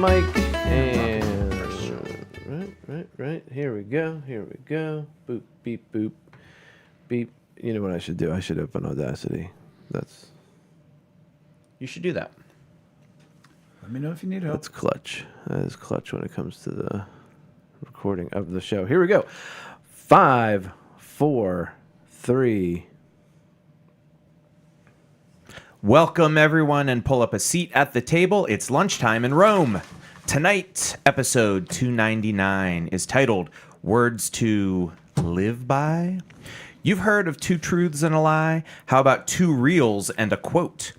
mic and right. Here we go. Boop, beep, boop, beep. You know what I should do? I should open Audacity. You should do that. Let me know if you need help. That's clutch. That is clutch when it comes to the recording of the show. Here we go. 5, 4, 3. Welcome, everyone, and pull up a seat at the table. It's Lunchtime in Rome. Tonight, episode 299 is titled Words to Live By. You've heard of 2 truths and a lie. How about 2 reals and a quote?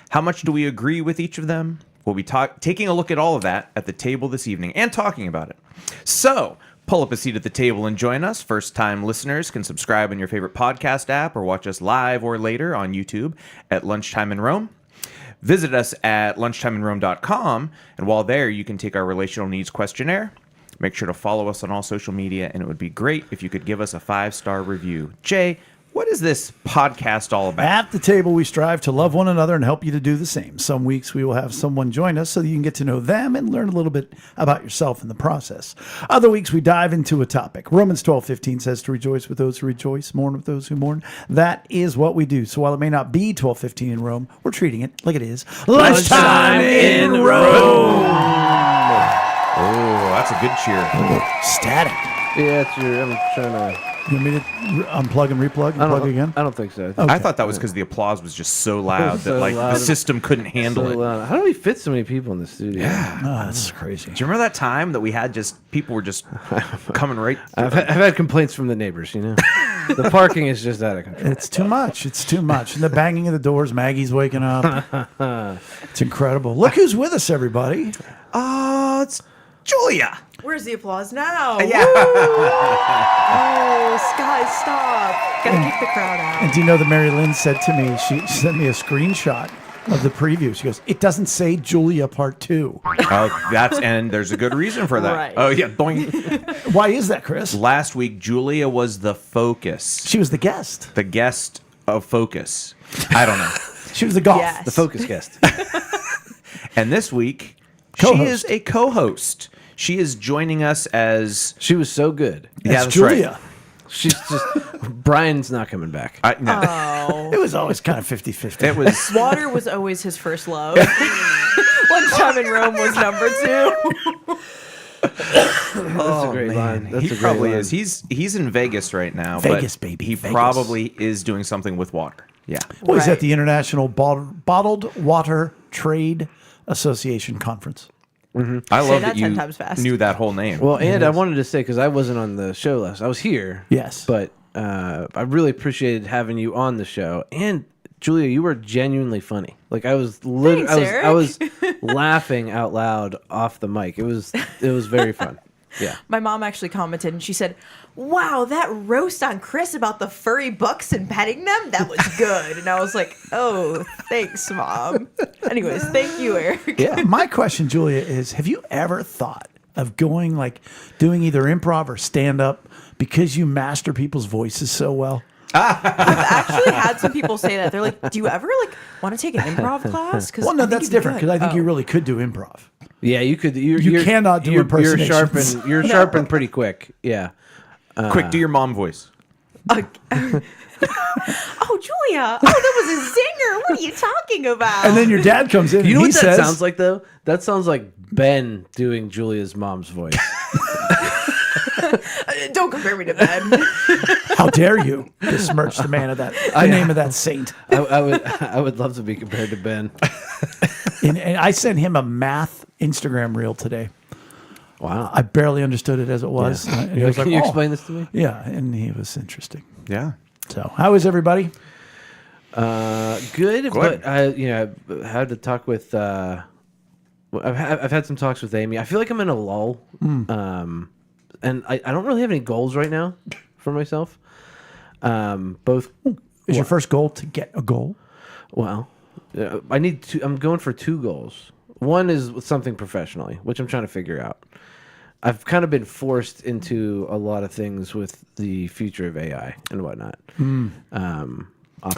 How much do we agree with each of them? We'll be taking a look at all of that at the table this evening and talking about it. So, pull up a seat at the table and join us. First-time listeners can subscribe in your favorite podcast app or watch us live or later on YouTube at Lunchtime in Rome. Visit us at lunchtimeinrome.com, and while there, you can take our relational needs questionnaire. Make sure to follow us on all social media, and it would be great if you could give us a 5-star review. Jay, what is this podcast all about? At the table, we strive to love one another and help you to do the same. Some weeks we will have someone join us so that you can get to know them and learn a little bit about yourself in the process. Other weeks we dive into a topic. Romans 12:15 says to rejoice with those who rejoice, mourn with those who mourn. That is what we do. So while it may not be 12:15 in Rome, we're treating it like it is Lunchtime in Rome. Oh, that's a good cheer. Static. Yeah, I'm trying to... You want me to unplug and replug and plug again? I don't think so. Okay. I thought that was because the applause was just so loud So that loud. the system couldn't handle it. How do we fit so many people in the studio? Yeah. Oh, that's crazy. Do you remember that time that we had people were just coming right? I've had complaints from the neighbors, you know. The parking is just out of control. It's too much. It's too much. And the banging of the doors, Maggie's waking up. It's incredible. Look who's with us, everybody. Oh, it's Julia. Where's the applause now? Yeah. Oh, guys, stop. Gotta kick the crowd out. And do you know that Mary Lynn said to me, she sent me a screenshot of the preview. She goes, it doesn't say Julia Part 2. Oh, and there's a good reason for that. Right. Oh, yeah. Boing. Why is that, Chris? Last week, Julia was the focus. She was the guest. The guest of focus. I don't know. She was the golf. Yes. The focus guest. And this week, Co-host. she is a co-host. She is joining us as... She was so good. Yeah, It's that's Julia. right. She's just... Brian's not coming back. No, Oh. It was always kind of 50-50. it was... Water was always his first love. Lunchtime in Rome was number 2. That's a great line. That's he a great probably line. is. He's in Vegas right now. Vegas, but baby, He Vegas. probably is doing something with water. Yeah. Well, he's at Right. the International Bottled Water Trade Association Conference. I love that that 10 you times fast. knew that whole name. Well, and I wanted to say, because I wasn't on the show last, I was here. Yes. But I really appreciated having you on the show. And Julia, you were genuinely funny. Like I was Thanks, I was Eric. laughing out loud off the mic. It was very fun. Yeah. My mom actually commented and she said, wow, that roast on Chris about the furry bucks and petting them, that was good. And I was like, oh, thanks, Mom. Anyways, thank you, Eric. Yeah. My question, Julia, is have you ever thought of doing either improv or stand-up because you master people's voices so well? I've actually had some people say that. They're like, do you ever want to take an improv class? Well, no, that's different because I think you really could do improv. Yeah, you could. You cannot do impersonations. You're sharpened pretty quick. Yeah. Quick, do your mom voice. Oh, Julia. Oh, that was a zinger. What are you talking about? And then your dad comes in You know and what he that says, sounds like, though? That sounds like Ben doing Julia's mom's voice. Don't compare me to Ben. how dare you besmirch the name of that saint. I would love to be compared to Ben. And I sent him a math Instagram reel today. Wow. I barely understood it as it was. Yeah. And he was Can like, you "Oh." explain this to me? Yeah, and he was interesting. Yeah. So, how is everybody? Good, but I had to talk with. I've had some talks with Amy. I feel like I'm in a lull, and I don't really have any goals right now for myself. Both Is your first goal to get a goal? well, I need to. I'm going for 2 goals. One is with something professionally, which I'm trying to figure out. I've kind of been forced into a lot of things with the future of AI and whatnot.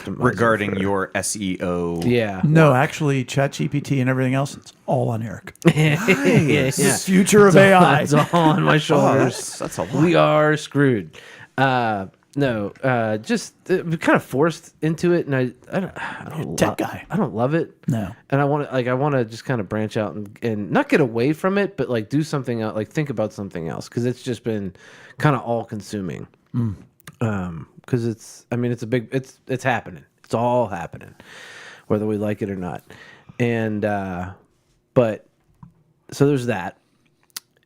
regarding your SEO. Yeah. No, actually, ChatGPT and everything else, it's all on Eric. Yeah. The future of AI. It's all on my shoulders. that's a lot. We are screwed. No, just kind of forced into it, and I don't Tech guy. I don't love it. No. And I want to just kind of branch out and not get away from it, but like do something else, like think about something else, because it's just been kind of all consuming. Because it's happening. It's all happening, whether we like it or not. And but so there's that,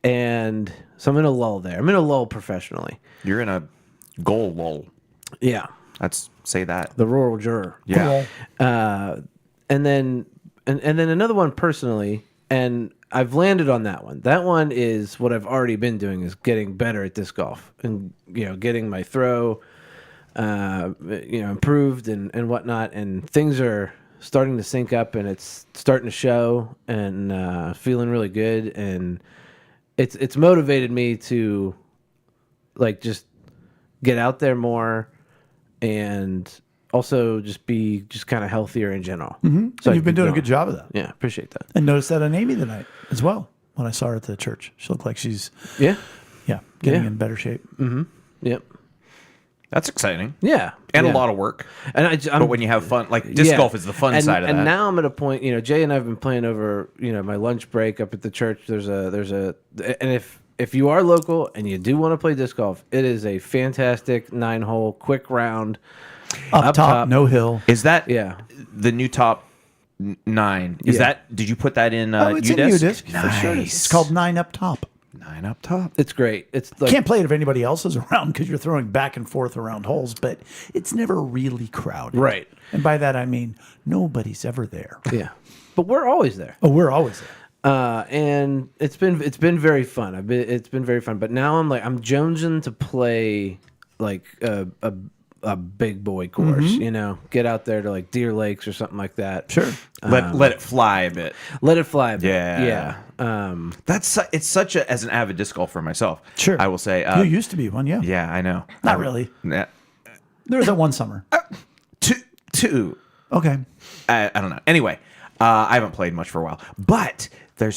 and so I'm in a lull there. I'm in a lull professionally. You're in a goal lull. Yeah, Let's say that. the rural juror. Yeah. And then another one personally, and I've landed on that one. That one is what I've already been doing, is getting better at disc golf, and getting my throw improved and whatnot, and things are starting to sync up, and it's starting to show, and feeling really good, and it's motivated me to like just get out there more, and also just be kind of healthier in general. Mm-hmm. So You've been doing a good job of that. Yeah, appreciate that. And noticed that on Amy tonight as well. When I saw her at the church, she looked like she's Yeah. getting Yeah. in better shape. Yep. That's exciting. Yeah. And yeah. a lot of work. And But when you have fun, like disc golf is the fun side of that. And now I'm at a point, Jay and I have been playing over, my lunch break up at the church. And if you are local and you do want to play disc golf, it is a fantastic 9-hole quick round. Up top, no hill. Is that Yeah. the new top 9? Is Yeah. that? Did you put that in It's in UDisc? UDisc for sure. It's called 9 up top. 9 up top. It's great. It's like, Can't play it if anybody else is around because you're throwing back and forth around holes, but it's never really crowded. Right. And by that, I mean nobody's ever there. yeah. But we're always there. Oh, we're always there. And it's been very fun. It's been very fun. But now I'm jonesing to play like a big boy course. Get out there to like Deer Lakes or something like that. Sure. Let it fly a bit. Let it fly. A bit. Yeah. Yeah. It's such a, as an avid disc golfer myself. Sure. I will say. You used to be one, yeah. Yeah, I know. Not really. Yeah. There was that one summer. Two. Okay. I don't know. Anyway, I haven't played much for a while, but there's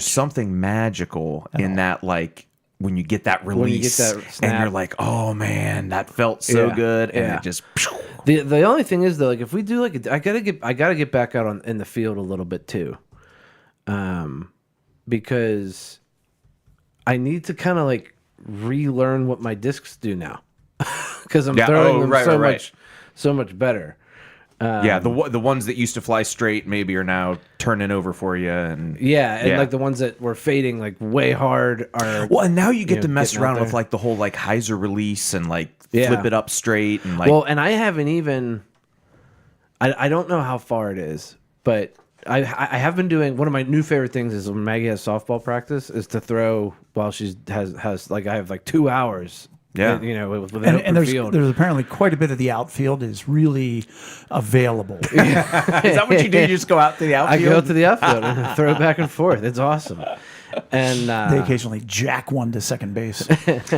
something magical in that, like when you get that release, When you get that snap. and you're like, oh man, that felt so Yeah. good, and Yeah. it just. The only thing is though, like if we do like I gotta get back out in the field a little bit too, because I need to kind of like relearn what my discs do now, because I'm throwing them so much better. Yeah, the ones that used to fly straight maybe are now turning over for you, and Like the ones that were fading like way hard are. well, and now you get to mess getting out around with there. like the whole like hyzer release and like Yeah. flip it up straight and like. Well, and I haven't even. I don't know how far it is, but I have been doing one of my new favorite things is when Maggie has softball practice is to throw while she has like I have like 2 hours. Yeah. With an open And field. there's apparently quite a bit of the outfield is really available. is that what you do? You just go out to the I outfield? go to the outfield and throw it back and forth. It's awesome. And They occasionally jack one to second base.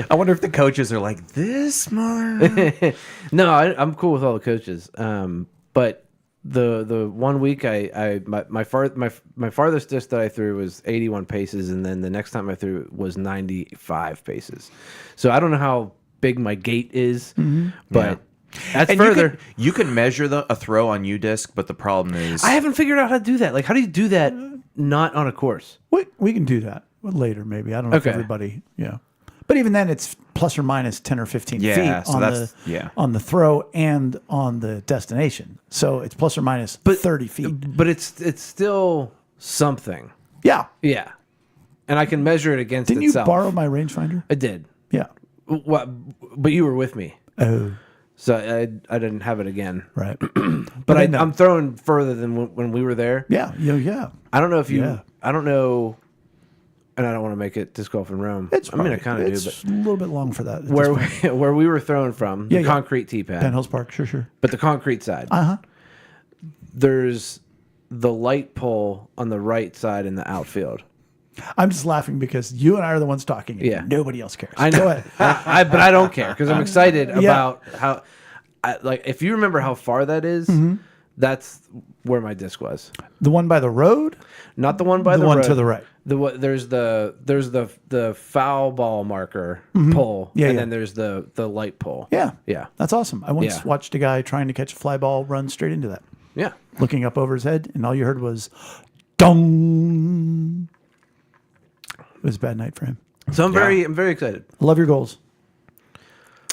I wonder if the coaches are like this, mother. no, I'm cool with all the coaches. But the 1 week my farthest disc that I threw was 81 paces, and then the next time I threw was 95 paces. So I don't know how big my gate is, but that's And further. you can measure a throw on UDisc, but the problem is I haven't figured out how to do that. Like, how do you do that not on a course? We can do that later, maybe. I don't know Okay. if everybody, But even then, it's plus or minus 10 or 15 Yeah, feet so on that's- the yeah. on the throw and on the destination. So it's plus or minus 30 feet. But it's still something. Yeah. Yeah. And I can measure it against Didn't itself. you borrow my rangefinder? I did. Yeah. What? But you were with me. Oh, So I didn't have it again. right. But I know. I'm throwing further than when we were there. Yeah. Yeah. I don't know if you. Yeah. I don't know, and I don't want to make it disc golf in Rome. I mean, I kind of do, it's but a little bit long for that. where we were throwing from, Yeah, the yeah. concrete tee pad, Penn Hills Park, sure. but the concrete side. Uh-huh. There's the light pole on the right side in the outfield. I'm just laughing because you and I are the ones talking. And Yeah. Nobody else cares. I Go know, ahead. but I don't care because I'm excited about how. like if you remember how far that is, that's where my disc was. The one by the road? Not the one by the one road. to the right. There's the foul ball marker pole, Yeah, and yeah. then there's the light pole. Yeah. Yeah. That's awesome. I once Yeah. watched a guy trying to catch a fly ball run straight into that. Yeah. Looking up over his head, and all you heard was dong. It was a bad night for him. So I'm very excited. I love your goals.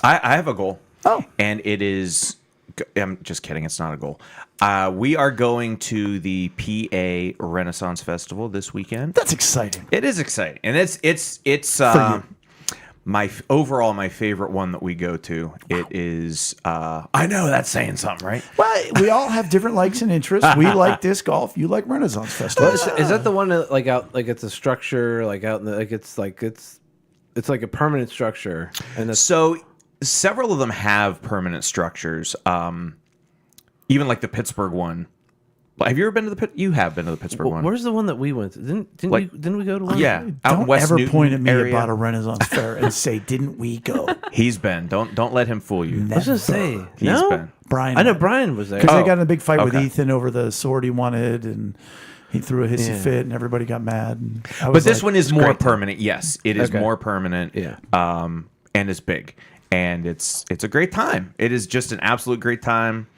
I have a goal. Oh. And it is. I'm just kidding. It's not a goal. We are going to the PA Renaissance Festival this weekend. That's exciting. It is exciting, and it's my favorite one that we go to. It is. I know that's saying something, right? Well, we all have different likes and interests. We like disc golf. You like Renaissance Festival. Is that the one that, like out like it's a structure like out in the it's like a permanent structure and that's So several of them have permanent structures. Even like the Pittsburgh one. Have you ever been to the You have been to the Pittsburgh one. Where's the one that we went to? Didn't we go to one? Yeah, out in Don't West ever Newton point at me area. about a Renaissance fair and say, "Didn't we go?" He's been. Don't let him fool you. I was gonna say He's no. been. Brian, I know Brian was there. because Oh, they got in a big fight with okay. Ethan over the sword he wanted, and he threw a hissy Yeah. fit, and everybody got mad. And I But was this like, one is "It's more great." permanent. Yes, it is Okay. more permanent. Yeah. And it's big, and it's a great time. It is just an absolute great time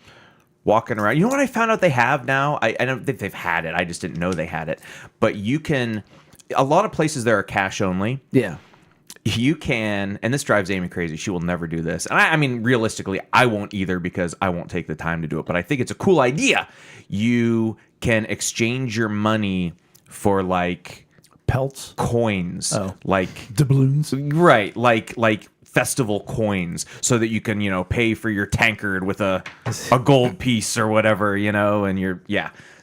walking around. You know what I found out they have now? I don't think they've had it. I just didn't know they had it. But you can. A lot of places there are cash only. Yeah. You can, and this drives Amy crazy. She will never do this. And I mean, realistically, I won't either because I won't take the time to do it. But I think it's a cool idea. You can exchange your money for like Pelts, coins, Oh. like doubloons. right, like festival coins, so that you can pay for your tankard with a gold piece or whatever, and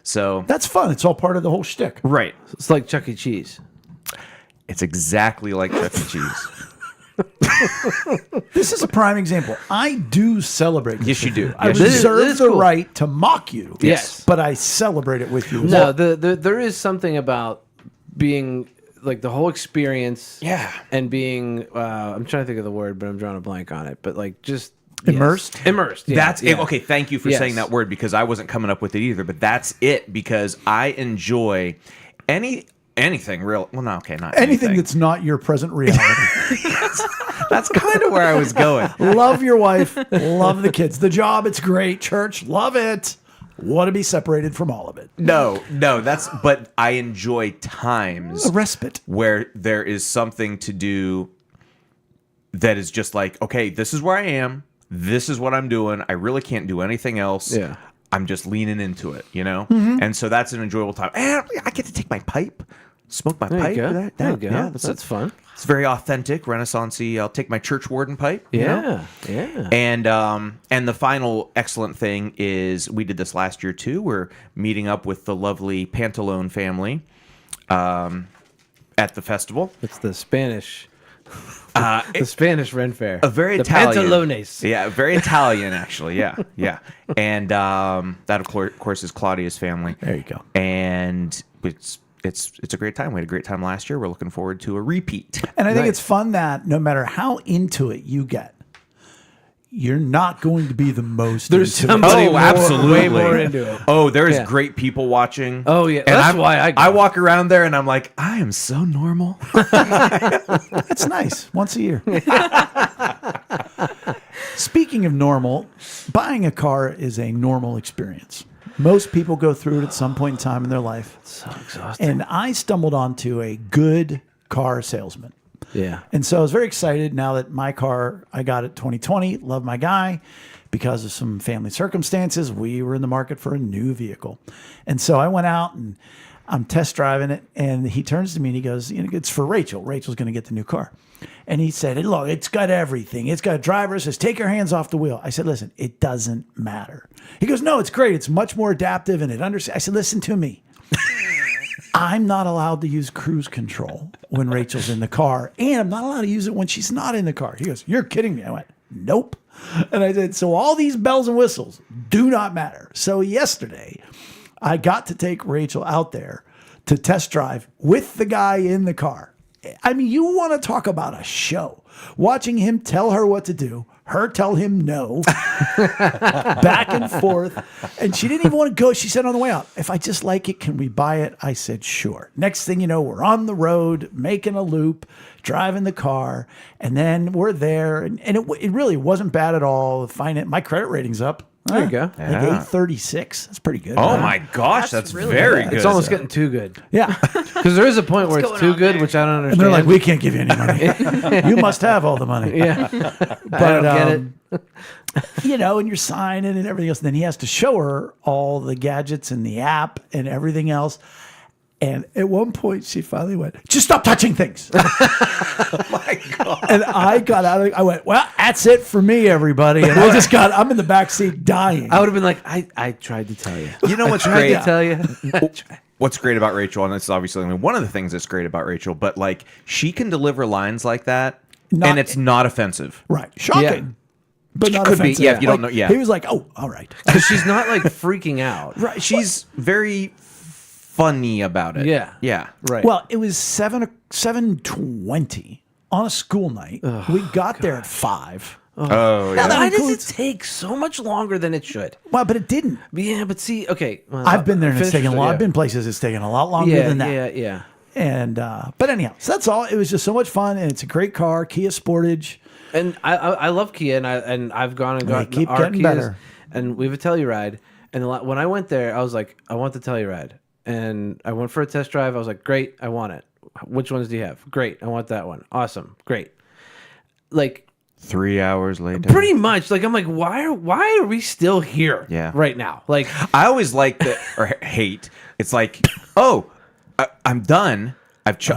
So That's fun. It's all part of the whole shtick. right, It's like Chuck E. Cheese. it's exactly like Chuck E. Cheese. This is a prime example. I do celebrate this. Yes, you with do. I Yes, you do. reserve This is the cool. right to mock you. Yes. But I celebrate it with you. No, there is something about being like the whole experience. Yeah. And being I'm trying to think of the word, but I'm drawing a blank on it. But like just yes. Immersed? Immersed. Yeah, That's yeah. okay. Thank you for Yes. saying that word because I wasn't coming up with it either. But that's it because I enjoy anything real. Well, no, okay, not Anything that's not your present reality. That's kind of where I was going. Love your wife. Love the kids. The job, it's great. Church, love it. Want to be separated from all of it. No, but I enjoy times A respite. where there is something to do that is just like, okay, this is where I am. This is what I'm doing. I really can't do anything else. Yeah. I'm just leaning into it, And so that's an enjoyable time. And I get to take my pipe, smoke my There pipe. you go. That- There you go. Yeah, That's fun. It's very authentic, Renaissance-y. I'll take my church warden pipe. you know? Yeah. And the final excellent thing is we did this last year too. We're meeting up with the lovely Pantalone family at the festival. It's the Spanish. The Spanish Ren Fair. A very the Italian. Pantalones. Yeah, very Italian actually. Yeah. And that of course is Claudia's family. There you go. And it's a great time. We had a great time last year. We're looking forward to a repeat. And I think Nice. it's fun that no matter how into it you get, you're not going to be the most There's into it. somebody Oh, more, absolutely. way more into it. Oh, there's Yeah. great people watching. Oh, yeah. And That's why I go. I walk around there and I'm like, I am so normal. That's nice. Once a year. Speaking of normal, buying a car is a normal experience. Most people go through it at some point in time in their life. So exhausting. And I stumbled onto a good car salesman. Yeah. And so I was very excited now that my car, I got it 2020, love my guy. Because of some family circumstances, we were in the market for a new vehicle. And so I went out and I'm test driving it. And he turns to me and he goes, it's for Rachel. Rachel's going to get the new car. And he said, hey, look, it's got everything. It's got a driver. It says, take your hands off the wheel. I said, listen, it doesn't matter. He goes, no, it's great. It's much more adaptive and it understands. I said, listen to me. I'm not allowed to use cruise control when Rachel's in the car, and I'm not allowed to use it when she's not in the car. He goes, you're kidding me. I went, nope. And I said, so all these bells and whistles do not matter. So yesterday, I got to take Rachel out there to test drive with the guy in the car. I mean, you want to talk about a show. Watching him tell her what to do, her tell him no, back and forth. And she didn't even want to go. She said on the way out, if I just like it, can we buy it? I said, sure. Next thing you know, we're on the road, making a loop, driving the car. And then we're there. And it really wasn't bad at all. My credit rating's up. There you go. Like 836. That's pretty good. Oh right? my gosh, That's that's really very good. good. It's almost getting too good. Yeah. Because there is a point where it's going too on good, there? which I don't And understand. they're like, we can't give you any money. You must have all the money. yeah. But, I don't get it. And you're signing and everything else. And then he has to show her all the gadgets and the app and everything else. And at one point, she finally went, just stop touching things. Oh my God. And I got out of it. I went, well, that's it for me, everybody. And I'm in the back seat dying. I would have been like, I tried to tell you. You know what's I tried great? to tell you. What's great about Rachel, and it's obviously one of the things that's great about Rachel, but like she can deliver lines like that, and it's not offensive. Right. Shocking. Yeah. But not Could be, offensive. yeah, if you don't know, yeah. He was like, oh, all right. Because she's not like freaking out. Right. She's very funny about it. Yeah. Yeah. Right. Well, it was 7:20 on a school night. We got there at 5. Oh, yeah. Why does includes- it take so much longer than it should? Well, but it didn't. Yeah, but see, okay. Well, I've been there and it's finish taken a it, lot. yeah. I've been places it's taken a lot longer Yeah, than that. yeah. And but anyhow, so that's all. It was just so much fun, and it's a great car, Kia Sportage. And I love Kia, and I've gone and gotten keep our getting Kias, better. and we have a Telluride. And when I went there, I was like, I want the Telluride, and I went for a test drive. I was like, great, I want it. Which ones do you have? Great, I want that one. Awesome, great. Like 3 hours later. pretty much, like I'm like, why are we still here? Yeah. right now. Like I always like that, or hate. It's like, oh, I'm done.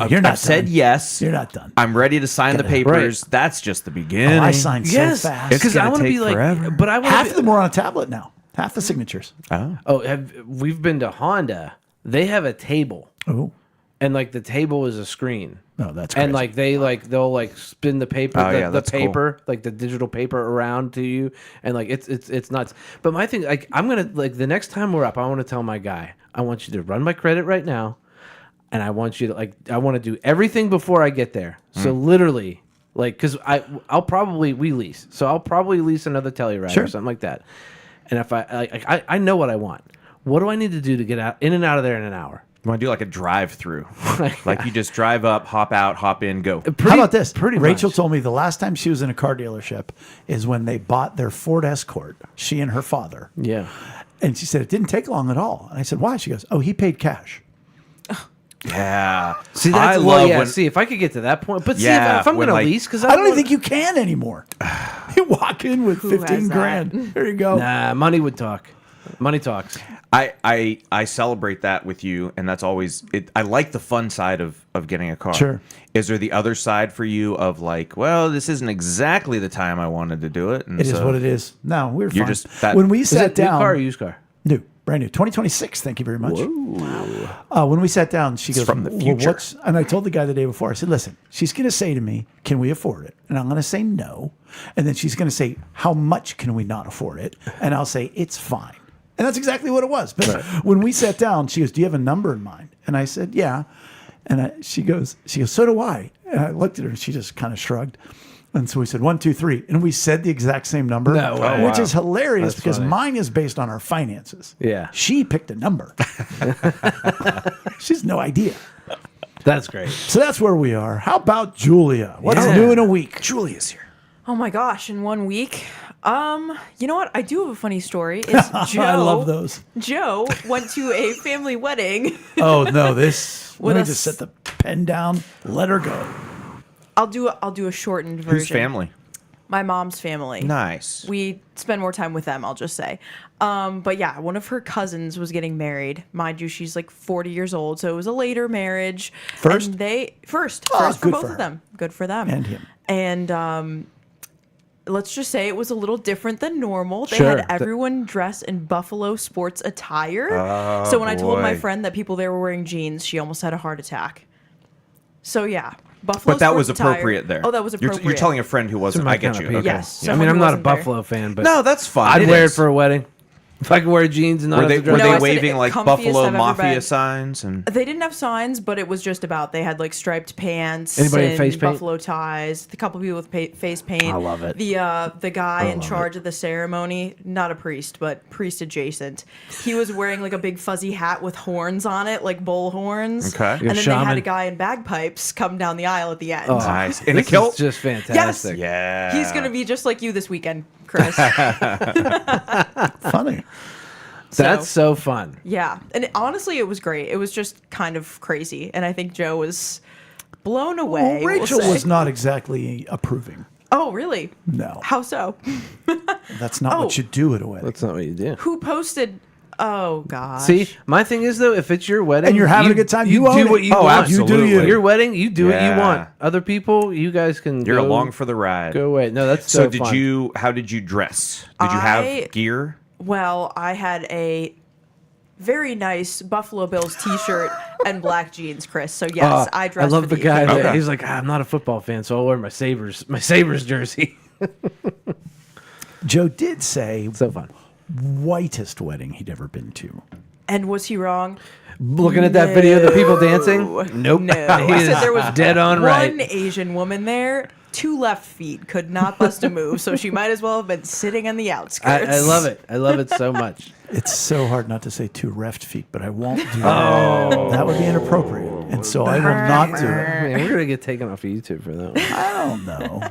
You're not I've said done. yes. You're not done. I'm ready to sign the Get it. papers. That's just the beginning. Oh, I signed yes, so fast. It's because I gonna want to take be like, forever. but I want Half to of them are on a tablet now. Half the signatures. Oh. we've been to Honda. They have a table, Oh, and like the table is a screen. no, that's And crazy. they'll like spin the paper, Oh, the, yeah, the that's cool. paper, like the digital paper around to you, and like it's nuts. But my thing, like I'm gonna like the next time we're up, I want to tell my guy, I want you to run my credit right now, and I want you to I want to do everything before I get there. So literally, like, because I'll probably lease, so I'll probably lease another Telluride Sure. or something like that. And if I know what I want, what do I need to do to get out in and out of there in an hour? You want to do like a drive-through, like you just drive up, hop out, hop in, go. How about this? Pretty Rachel much. told me the last time she was in a car dealership is when they bought their Ford Escort, she and her father. Yeah. And she said it didn't take long at all. And I said, why? She goes, oh, he paid cash. Yeah. See, I that's love yeah. when. See, if I could get to that point, but see, Yeah, if I'm when, gonna like- lease, because I don't even think you can anymore. You walk in with Who has 15 that? grand. There you go. Nah, money would talk. Money talks. I celebrate that with you, and that's always it. I like the fun side of getting a car. Sure. Is there the other side for you of like, well, this isn't exactly the time I wanted to do it, and It is what it is. No, we're You're fine. just that- when we Is sat it new down, car or used car? new, brand new, 2026. Thank you very much. When we sat down, she goes, from the "Well, future." what's?" And I told the guy the day before. I said, "Listen, she's going to say to me, can we afford it?" And I'm going to say no. And then she's going to say, how much can we not afford it? And I'll say, it's fine. And that's exactly what it was. But when we sat down, she goes, do you have a number in mind? And I said, yeah. And she goes, so do I. And I looked at her and she just kind of shrugged. And so we said 1, 2, 3, and we said the exact same number, No way. which is hilarious That's because funny. mine is based on our finances. Yeah. She picked a number. She has no idea. That's great. So that's where we are. How about Julia? What's Yeah. new in a week? Julia's here. Oh my gosh, in 1 week. You know what? I do have a funny story. It's Joe. I love those. Joe went to a family wedding. Oh no, this. With Let me us- just set the pen down. Let her go. I'll do a shortened version. Whose family? My mom's family. Nice. We spend more time with them, I'll just say. But yeah, one of her cousins was getting married. Mind you, she's like 40 years old, so it was a later marriage. First? And first Oh, for good both for of her. them. Good for them. And him. And let's just say it was a little different than normal. They Sure. had everyone dress in Buffalo sports attire. So when I told my boy. friend that people there were wearing jeans, she almost had a heart attack. So yeah, Buffalo. But that was sports attire- appropriate there. Oh, that was appropriate. You're telling a friend who wasn't. my I get kind you. of Okay. people. Yes, I someone mean, I'm who not a wasn't there. Buffalo fan, but No, that's fine. I'd It wear is. it for a wedding. If I could wear jeans and not Were have they, to dress were No, they I said waving like comfiest Buffalo I've ever Mafia been. signs? And They didn't have signs, but it was just about. They had like striped pants, Anybody in and face paint? buffalo ties. A couple people with face paint. I love it. The guy in love charge of the ceremony, not a priest, but priest adjacent. He was wearing like a big fuzzy hat with horns on it, like bull horns. Okay. And then they shaman. had a guy in bagpipes come down the aisle at the end. nice. In a This kilt? is just fantastic. Yeah. He's gonna be just like you this weekend, Chris. Funny. That's so fun. Yeah, and honestly, it was great. It was just kind of crazy, and I think Joe was blown away. Well, Rachel we'll say. was not exactly approving. Oh, really? No, How so? that's not Oh. what you do at a wedding. That's not what you do. Who posted? Oh gosh. See, my thing is though, if it's your wedding And you're having a good time, you own do it. what you Oh, want. You do absolutely. you. Your wedding, you do what you Yeah. want. Other people, you guys can. You're go, along for the ride. Go away. No, that's So so. did fun. you? How did you dress? Did you I- have gear? Well, I had a very nice Buffalo Bills T-shirt and black jeans, Chris. So yes, I dressed. I love for the guy occasion. that Okay. he's like, I'm not a football fan, so I'll wear my Sabres jersey. Joe did say So fun. whitest wedding he'd ever been to. And was he wrong? Looking at that video of the people dancing, nope. No, He I is said there was dead on right. one Asian woman there. 2 left feet could not bust a move, so she might as well have been sitting on the outskirts. I love it. I love it so much. It's so hard not to say 2 reft feet, but I won't do that. That would be inappropriate, and so I will not do it. Man, we're gonna get taken off of YouTube for that one. I don't know.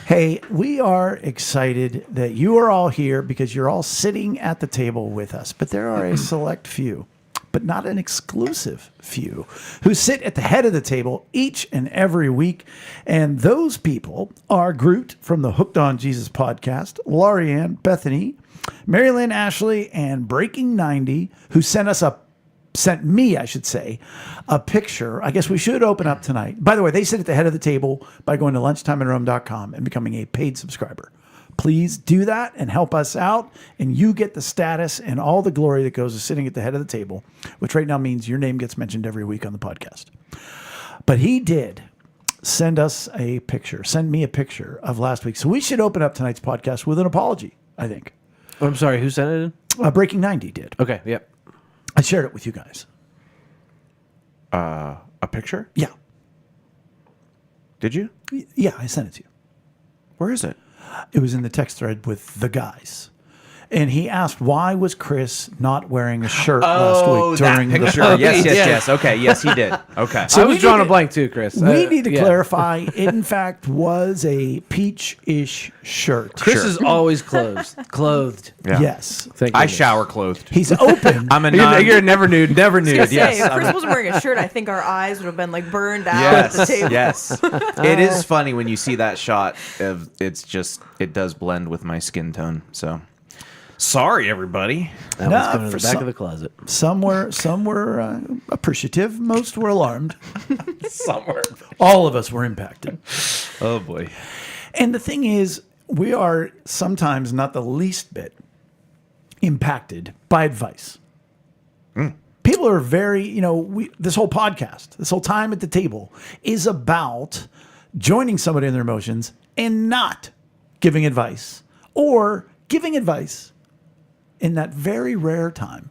Hey, we are excited that you are all here because you're all sitting at the table with us. But there are a select few, but not an exclusive few, who sit at the head of the table each and every week. And those people are Groot from the Hooked on Jesus podcast, Lorianne, Bethany, Marilyn Ashley, and Breaking 90, who sent me, I should say, a picture. I guess we should open up tonight. By the way, they sit at the head of the table by going to lunchtimeinrome.com and becoming a paid subscriber. Please do that and help us out, and you get the status and all the glory that goes to sitting at the head of the table, which right now means your name gets mentioned every week on the podcast. But he did send me a picture of last week. So we should open up tonight's podcast with an apology, I think. Oh, I'm sorry. Who sent it in? Breaking 90 did. Okay. Yep. I shared it with you guys. A picture? Yeah. Did you? Yeah, I sent it to you. Where is it? It was in the text thread with the guys. And he asked, why was Chris not wearing a shirt last week during that picture. the Yes, yes, Yeah. yes. Okay, yes, he did. Okay. So I we was drawing need a to- blank too, Chris. We need to yeah. clarify, it in fact was a peach-ish shirt. Chris Sure. is always clothed. Yeah. Yes. Thank I goodness. shower clothed. He's open. I'm a You're, non. you're never nude. Never I was nude. gonna say, Yes. if Chris wasn't wearing a shirt, I think our eyes would have been like burned out at the Yes, table. yes. It is funny when you see that shot. It does blend with my skin tone. So, sorry, everybody. That Nah, one's going in for the back some- of the closet. Some were appreciative. Most were alarmed. Somewhere. All of us were impacted. Oh boy. And the thing is, we are sometimes not the least bit impacted by advice. People are very, this whole podcast, this whole time at the table is about joining somebody in their emotions and not giving advice, or giving advice in that very rare time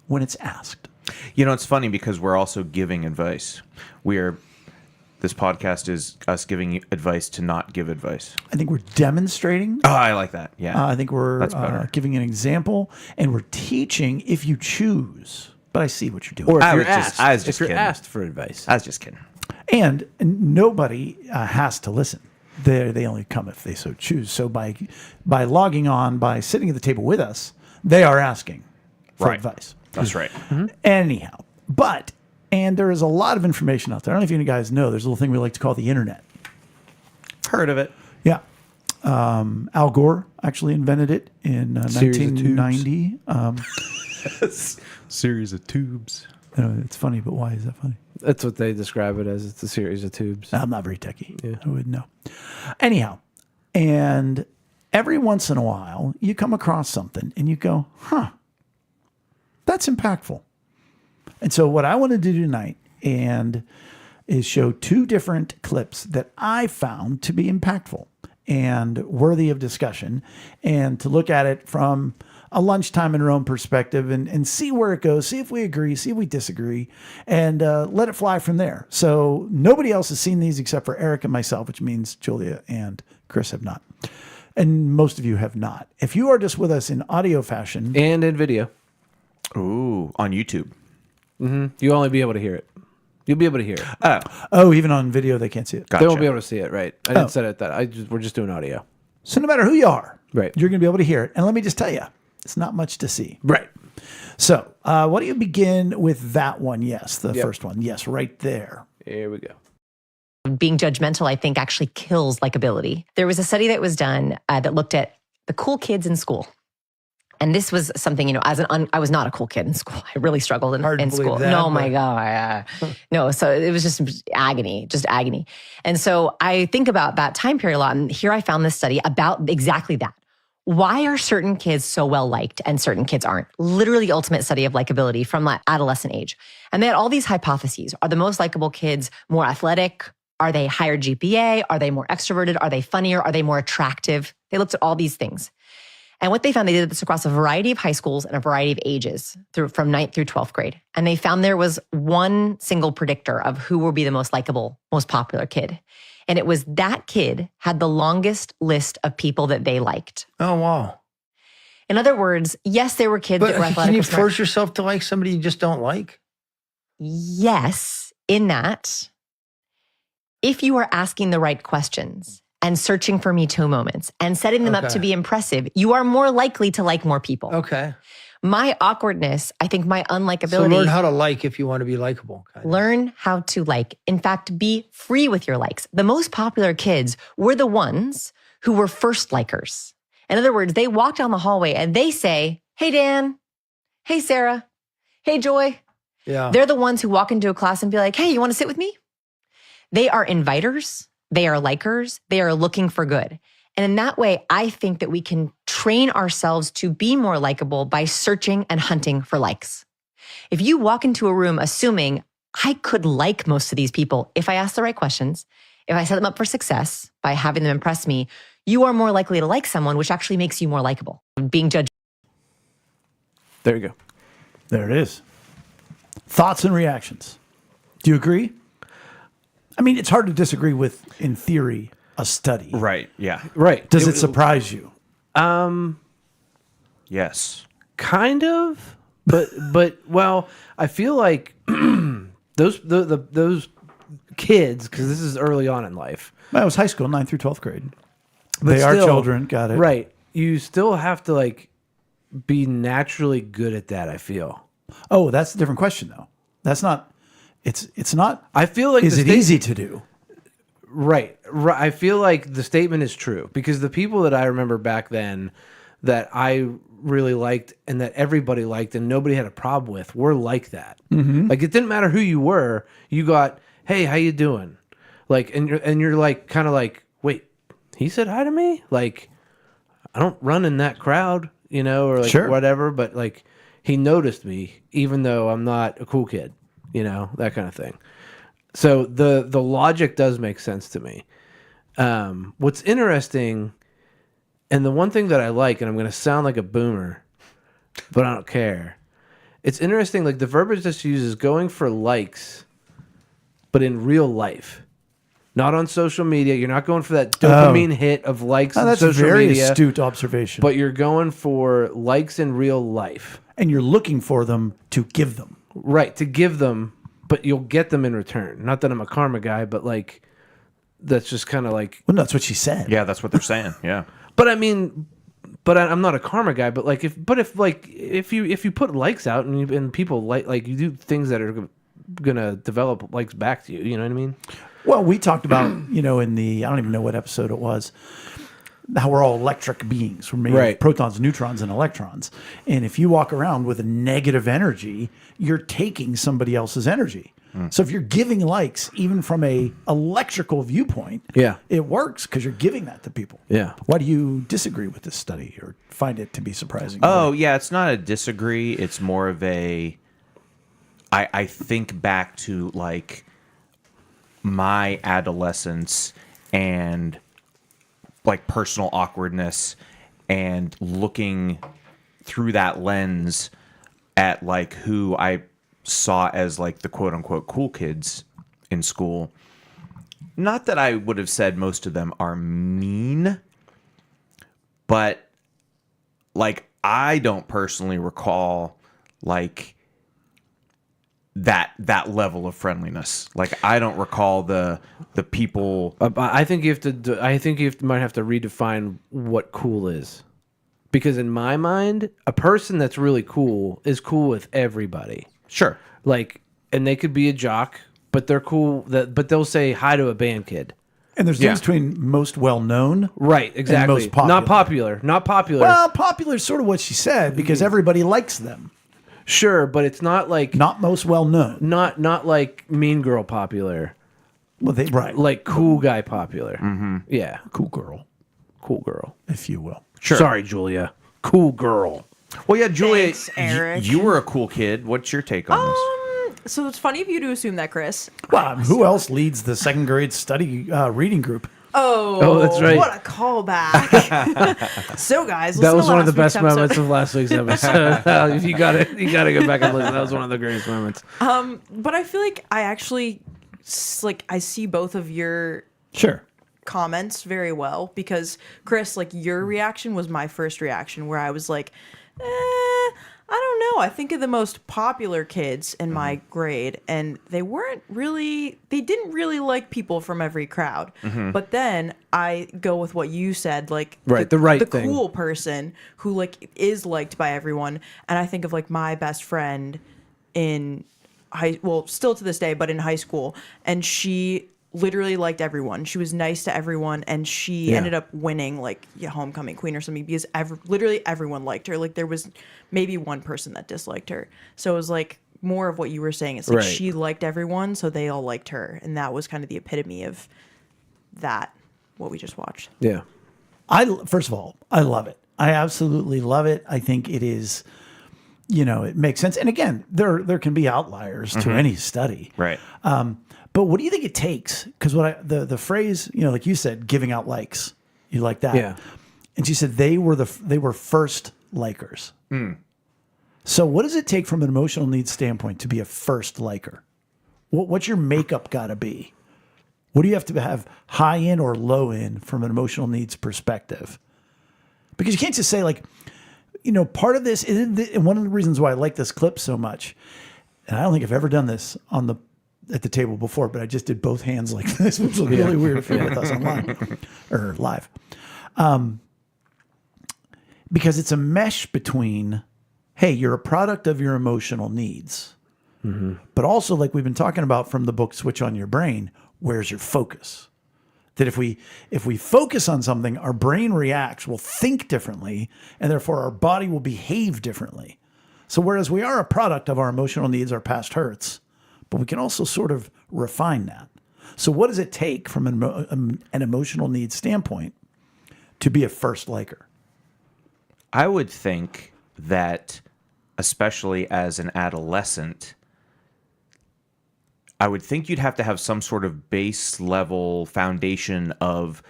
when it's asked. You know, it's funny because we're also giving advice. This podcast is us giving advice to not give advice. I think we're demonstrating. Oh, I like that. Yeah. I think we're That's better. giving an example, and we're teaching if you choose. But I see what you're doing. Or if I you're was just- asked. I was just if you're kidding. asked for advice. I was just kidding. And nobody has to listen. They only come if they so choose. So by logging on, by sitting at the table with us, they are asking for Right. advice. That's right. Anyhow, and there is a lot of information out there. I don't know if you guys know, there's a little thing we like to call the internet. Heard of it. Yeah. Al Gore actually invented it in Series of 1990. Series of tubes. It's funny, but why is that funny? That's what they describe it as. It's a series of tubes. I'm not very techie. I wouldn't know. Anyhow, and every once in a while, you come across something and you go, that's impactful. And so what I want to do tonight is show 2 different clips that I found to be impactful and worthy of discussion, and to look at it from a lunchtime in Rome perspective and see where it goes, see if we agree, see if we disagree, and let it fly from there. So nobody else has seen these except for Eric and myself, which means Julia and Chris have not. And most of you have not. If you are just with us in audio fashion. And in video. Ooh, on YouTube. You'll only be able to hear it. You'll be able to hear it. Oh, even on video, they can't see it. Gotcha. They won't be able to see it, right? I didn't set it that. We're just doing audio. So no matter who you are, Right. you're going to be able to hear it. And let me just tell you, it's not much to see. Right. So why don't you begin with that one? Yes, the Yep. first one. Yes, right there. Here we go. Being judgmental, I think, actually kills likability. There was a study that was done that looked at the cool kids in school. And this was something, I was not a cool kid in school. I really struggled in school. that, No, but- my God. No, so it was just agony. And so I think about that time period a lot. And here I found this study about exactly that. Why are certain kids so well liked and certain kids aren't? Literally the ultimate study of likability from adolescent age. And they had all these hypotheses. Are the most likable kids more athletic? Are they higher GPA? Are they more extroverted? Are they funnier? Are they more attractive? They looked at all these things. And what they found, they did this across a variety of high schools and a variety of ages from 9th through 12th grade. And they found there was one single predictor of who will be the most likable, most popular kid. And it was that kid had the longest list of people that they liked. Oh, wow. In other words, yes, there were kids But that were athletic. can you or smart. force yourself to like somebody you just don't like? Yes, in that, if you are asking the right questions and searching for Me Too moments and setting them up Okay. to be impressive, you are more likely to like more people. Okay. My awkwardness, I think my So unlikability. learn how to like if you want to be likable. kind of. Learn how to like. In fact, be free with your likes. The most popular kids were the ones who were first likers. In other words, they walk down the hallway and they say, "Hey, Dan. Hey, Sarah. Hey, Joy." Yeah. They're the ones who walk into a class and be like, "Hey, you want to sit with me?" They are inviters. They are likers. They are looking for good. And in that way, I think that we can train ourselves to be more likable by searching and hunting for likes. If you walk into a room assuming I could like most of these people, if I ask the right questions, if I set them up for success by having them impress me, you are more likely to like someone, which actually makes you more likable. Being judged. There you go. There it is. Thoughts and reactions. Do you agree? I mean, it's hard to disagree with, in theory, a study. Right. Yeah. Right. Does it surprise you? Yes. Kind of, but well, I feel like those kids, because this is early on in life. Well, it was high school, 9th through 12th grade. But They are still, children, got it. Right. You still have to like be naturally good at that, I feel. Oh, that's a different question, though. That's not, it's not, I feel like is the it sta- easy to do? Right. I feel like the statement is true because the people that I remember back then that I really liked and that everybody liked and nobody had a problem with were like that. Mm-hmm. Like it didn't matter who you were. You got, "Hey, how you doing?" Like, and you're like, kind of like, "Wait, he said hi to me?" Like, I don't run in that crowd, or like Sure. whatever. But like, he noticed me even though I'm not a cool kid, that kind of thing. So the logic does make sense to me. What's interesting, and the one thing that I like, and I'm going to sound like a boomer, but I don't care. It's interesting, like the verbiage that's used is going for likes, but in real life, not on social media. You're not going for that dopamine hit of likes on That's a social very media, astute observation. but you're going for likes in real life. And you're looking for them to give them. Right, to give them, but you'll get them in return. Not that I'm a karma guy, but like that's just kind of like. Well, no, that's what she said. Yeah, that's what they're saying. Yeah. But I mean, I'm not a karma guy. But like, if you put likes out and people like you do things that are gonna develop likes back to you. You know what I mean? Well, we talked about, in the, I don't even know what episode it was, how we're all electric beings. We're made Right. of protons, neutrons, and electrons. And if you walk around with a negative energy, you're taking somebody else's energy. So if you're giving likes, even from a electrical viewpoint, Yeah. it works because you're giving that to people. Yeah. Why do you disagree with this study or find it to be surprising? Oh, yeah. It's not a disagree. It's more of a. I think back to like my adolescence and like personal awkwardness and looking through that lens at like who I saw as like the quote unquote cool kids in school. Not that I would have said most of them are mean, but like I don't personally recall like that level of friendliness. Like I don't recall the people. I think you have to. I think you might have to redefine what cool is, because in my mind, a person that's really cool is cool with everybody. Sure. Like, and they could be a jock, but they're cool. But they'll say hi to a band kid. And there's a difference between most well-known, Right? Exactly. most popular. Not popular. Not popular. Well, popular is sort of what she said because everybody likes them. Sure, but it's not like Not most well-known. not like Mean Girl popular. Well, right. Like cool guy popular. Yeah, Cool girl, cool girl. if you will. Sure. Sorry, Julia. Cool girl. Well, yeah, Julia, Thanks, Eric. you were a cool kid. What's your take on this? So it's funny of you to assume that, Chris. Well, who else leads the second grade study reading group? Oh, that's right. What a callback. So, guys, That listen was to one of the last best week's moments episode. of last week's episode. If you got it, you got to go back and listen. That was one of the greatest moments. But I feel like I actually, like, I see both of your Sure. comments very well because, Chris, like, your reaction was my first reaction where I was like, I don't know. I think of the most popular kids in my grade, and they didn't really like people from every crowd. But then I go with what you said, like the thing. cool person who like is liked by everyone. And I think of like my best friend in still to this day, but in high school, and she literally liked everyone. She was nice to everyone, and she ended up winning like homecoming queen or something because literally everyone liked her. Like there was maybe one person that disliked her. So it was like more of what you were saying. It's like Right. she liked everyone, so they all liked her, and that was kind of the epitome of that. What we just watched. Yeah. First of all, I love it. I absolutely love it. I think it is, it makes sense. And again, there can be outliers to any study. Right. But what do you think it takes? Because the phrase, like you said, giving out likes, you like that. Yeah. And she said they were first likers. So what does it take from an emotional needs standpoint to be a first liker? What's your makeup got to be? What do you have to have high in or low in from an emotional needs perspective? Because you can't just say like, part of this, and one of the reasons why I like this clip so much, and I don't think I've ever done this at the table before, but I just did both hands like this, which was really weird if you're with us online or live. Because it's a mesh between, hey, you're a product of your emotional needs, but also like we've been talking about from the book Switch on Your Brain, where's your focus? That if we focus on something, our brain reacts, will think differently, and therefore our body will behave differently. So whereas we are a product of our emotional needs, our past hurts, but we can also sort of refine that. So what does it take from an emotional needs standpoint to be a first liker? I would think that, especially as an adolescent, I would think you'd have to have some sort of base level foundation of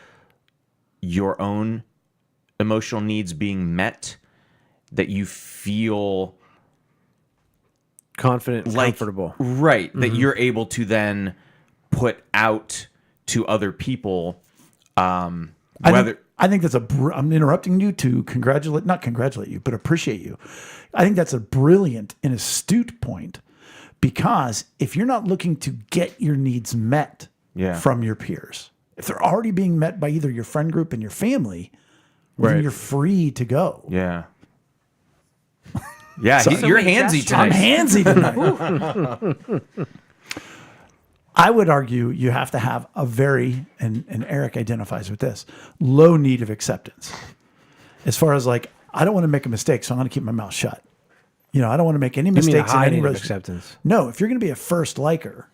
your own emotional needs being met, that you feel Confident, and comfortable. Right. That you're able to then put out to other people. I think that's I'm interrupting you to not congratulate you, but appreciate you. I think that's a brilliant and astute point, because if you're not looking to get your needs met from your peers, if they're already being met by either your friend group and your family, then you're free to go. Yeah. Yeah, So you're many handsy gestures. I'm tonight. handsy tonight. I would argue you have to have a very, and Eric identifies with this, low need of acceptance. As far as like, I don't want to make a mistake, so I'm going to keep my mouth shut. I don't want to make any You mean a mistakes in high any need of relationship. acceptance? No, if you're going to be a first liker,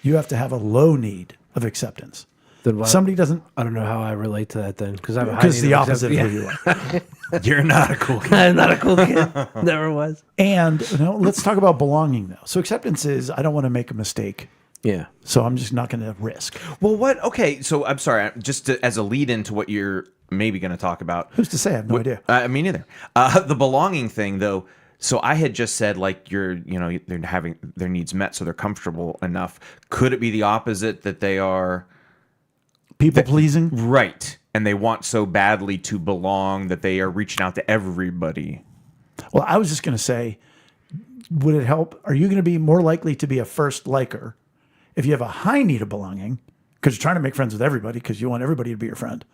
you have to have a low need of acceptance. Then why- Somebody doesn't, I don't know how I relate to that then, because I'm because the opposite of who you are. You're not a cool kid. I'm not a cool kid. Never was. And let's talk about belonging though. So acceptance is, I don't want to make a mistake Yeah. So I'm just not going to risk. Well, what? Okay, so I'm sorry. Just as a lead into what you're maybe going to talk about. Who's to say? I have no idea. Me neither. The belonging thing, though. So I had just said like they're having their needs met, so they're comfortable enough. Could it be the opposite, that they are People pleasing? right and they want so badly to belong that they are reaching out to everybody? Well, I was just going to say, would it help? Are you going to be more likely to be a first liker if you have a high need of belonging because you're trying to make friends with everybody because you want everybody to be your friend,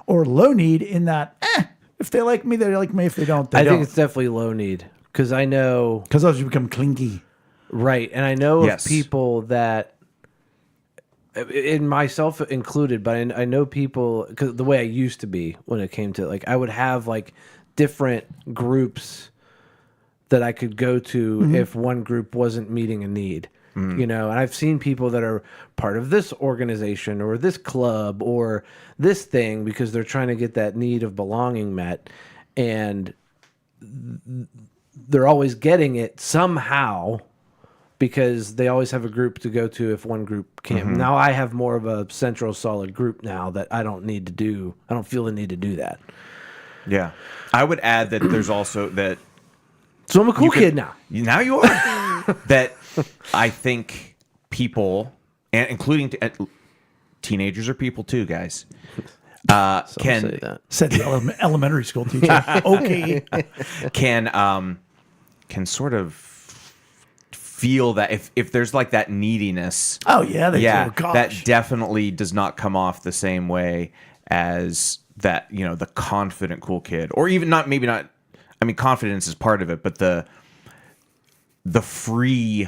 or low need in that, if they like me, they like me. If they don't, they I don't. think it's definitely low need because I know, Because those you become clingy. right, and I know Yes. of people that, in myself included, but I know people because the way I used to be when it came to like I would have like different groups that I could go to if one group wasn't meeting a need. You know, and I've seen people that are part of this organization or this club or this thing because they're trying to get that need of belonging met, and they're always getting it somehow because they always have a group to go to if one group can't. Now I have more of a central solid group now that I don't feel the need to do that. Yeah, I would add that there's also that. So I'm a cool kid now. Now you are. That I think people, and including teenagers, are people too, guys. Some Can say that. Said the elementary school teacher. Okay. can sort of feel that if there's like that neediness. Oh, yeah. They Yeah, do. Gosh. that definitely does not come off the same way as that, the confident cool kid, or even maybe not. I mean, confidence is part of it, but the free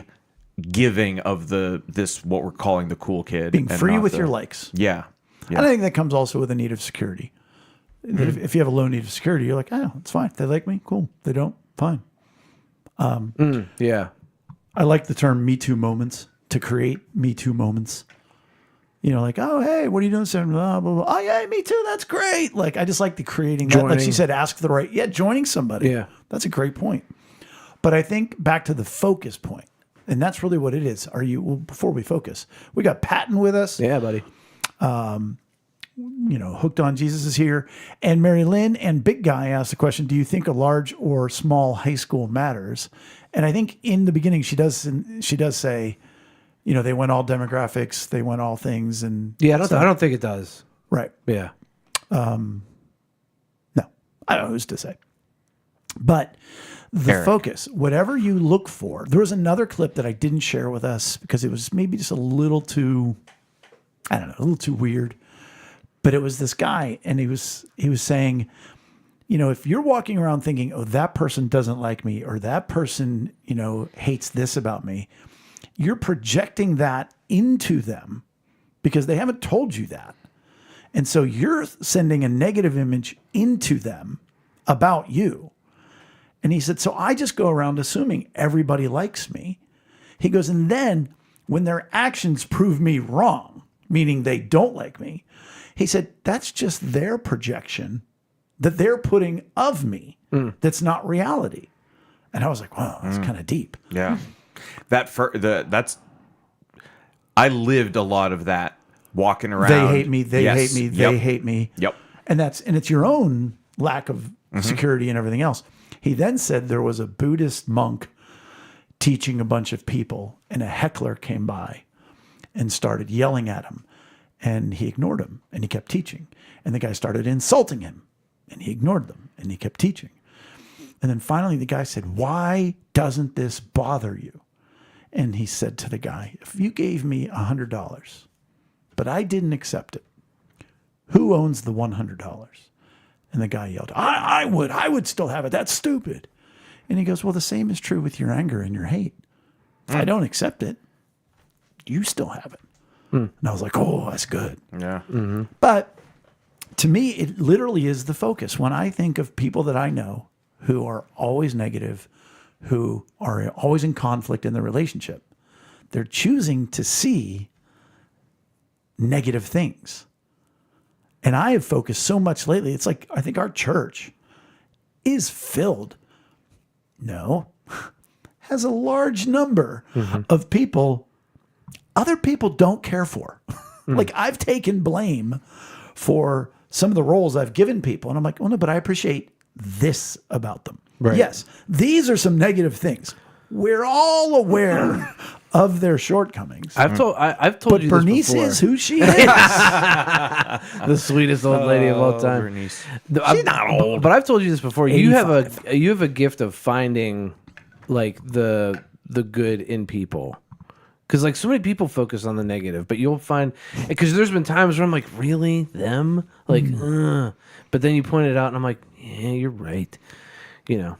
giving of this what we're calling the cool kid, Being and free not with the- your likes. Yeah. I think that comes also with a need of security. That if you have a low need of security, you're like, oh, it's fine. If they like me, cool. If they don't, fine. Yeah. I like the term Me Too moments, to create Me Too moments. Like, oh, hey, what are you doing? Saying, blah, blah, blah. Oh, yeah, me too. That's great. Like, I just like the creating that. Like she Joining. said, ask the right. Yeah, joining somebody. Yeah. That's a great point. But I think back to the focus point, and that's really what it is. Before we focus, we got Patton with us. Yeah, buddy. Hooked on Jesus is here. And Mary Lynn and Big Guy asked the question, do you think a large or small high school matters? And I think in the beginning she does say, they went all demographics, they went all things. And Yeah, I don't think it does. right. Yeah. No, I don't know who's to say. But the Eric. focus, whatever you look for, there was another clip that I didn't share with us because it was maybe just a little too, I don't know, a little too weird. But it was this guy, and he was saying, if you're walking around thinking, oh, that person doesn't like me, or that person, hates this about me, you're projecting that into them because they haven't told you that. And so you're sending a negative image into them about you. And he said, so I just go around assuming everybody likes me. He goes, and then when their actions prove me wrong, meaning they don't like me, he said, that's just their projection that they're putting of me. That's not reality. And I was like, wow, that's kind of deep. Yeah. I lived a lot of that, walking around. They hate me. They Yes. hate me. Yep. They hate me. Yep. And it's your own lack of security and everything else. He then said there was a Buddhist monk teaching a bunch of people, and a heckler came by and started yelling at him, and he ignored him, and he kept teaching. And the guy started insulting him, and he ignored them, and he kept teaching. And then finally the guy said, why doesn't this bother you? And he said to the guy, if you gave me $100, but I didn't accept it, who owns the $100? And the guy yelled, I would still have it. That's stupid. And he goes, well, the same is true with your anger and your hate. If I don't accept it, you still have it. And I was like, oh, that's good. Yeah. But to me, it literally is the focus. When I think of people that I know who are always negative, who are always in conflict in the relationship, they're choosing to see negative things. And I have focused so much lately. It's like, I think our church is filled, has a large number of people other people don't care for. Like I've taken blame for some of the roles I've given people. And I'm like, well, no, but I appreciate this about them. Right. Yes, these are some negative things. We're all aware of their shortcomings. I've told But you Bernice this before. is who she is. The sweetest old lady of all time. Bernice. She's not old, but I've told you this before. You have a gift of finding like the good in people, because like so many people focus on the negative, but you'll find because there's been times where I'm like, really them, like, but then you point it out, and I'm like, yeah, you're right, you know.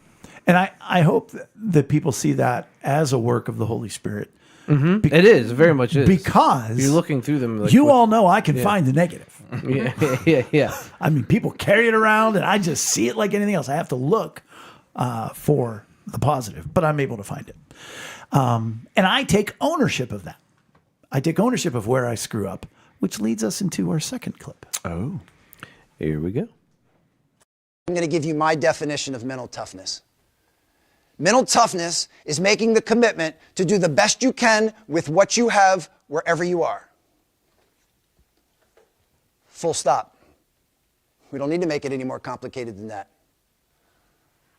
And I hope that people see that as a work of the Holy Spirit. It is very much is, Because you're looking through them. Like, you all know I can find the negative. yeah. I mean, people carry it around, and I just see it like anything else. I have to look for the positive, but I'm able to find it. And I take ownership of that. I take ownership of where I screw up, which leads us into our second clip. Oh. Here we go. I'm going to give you my definition of mental toughness. Mental toughness is making the commitment to do the best you can with what you have wherever you are. Full stop. We don't need to make it any more complicated than that.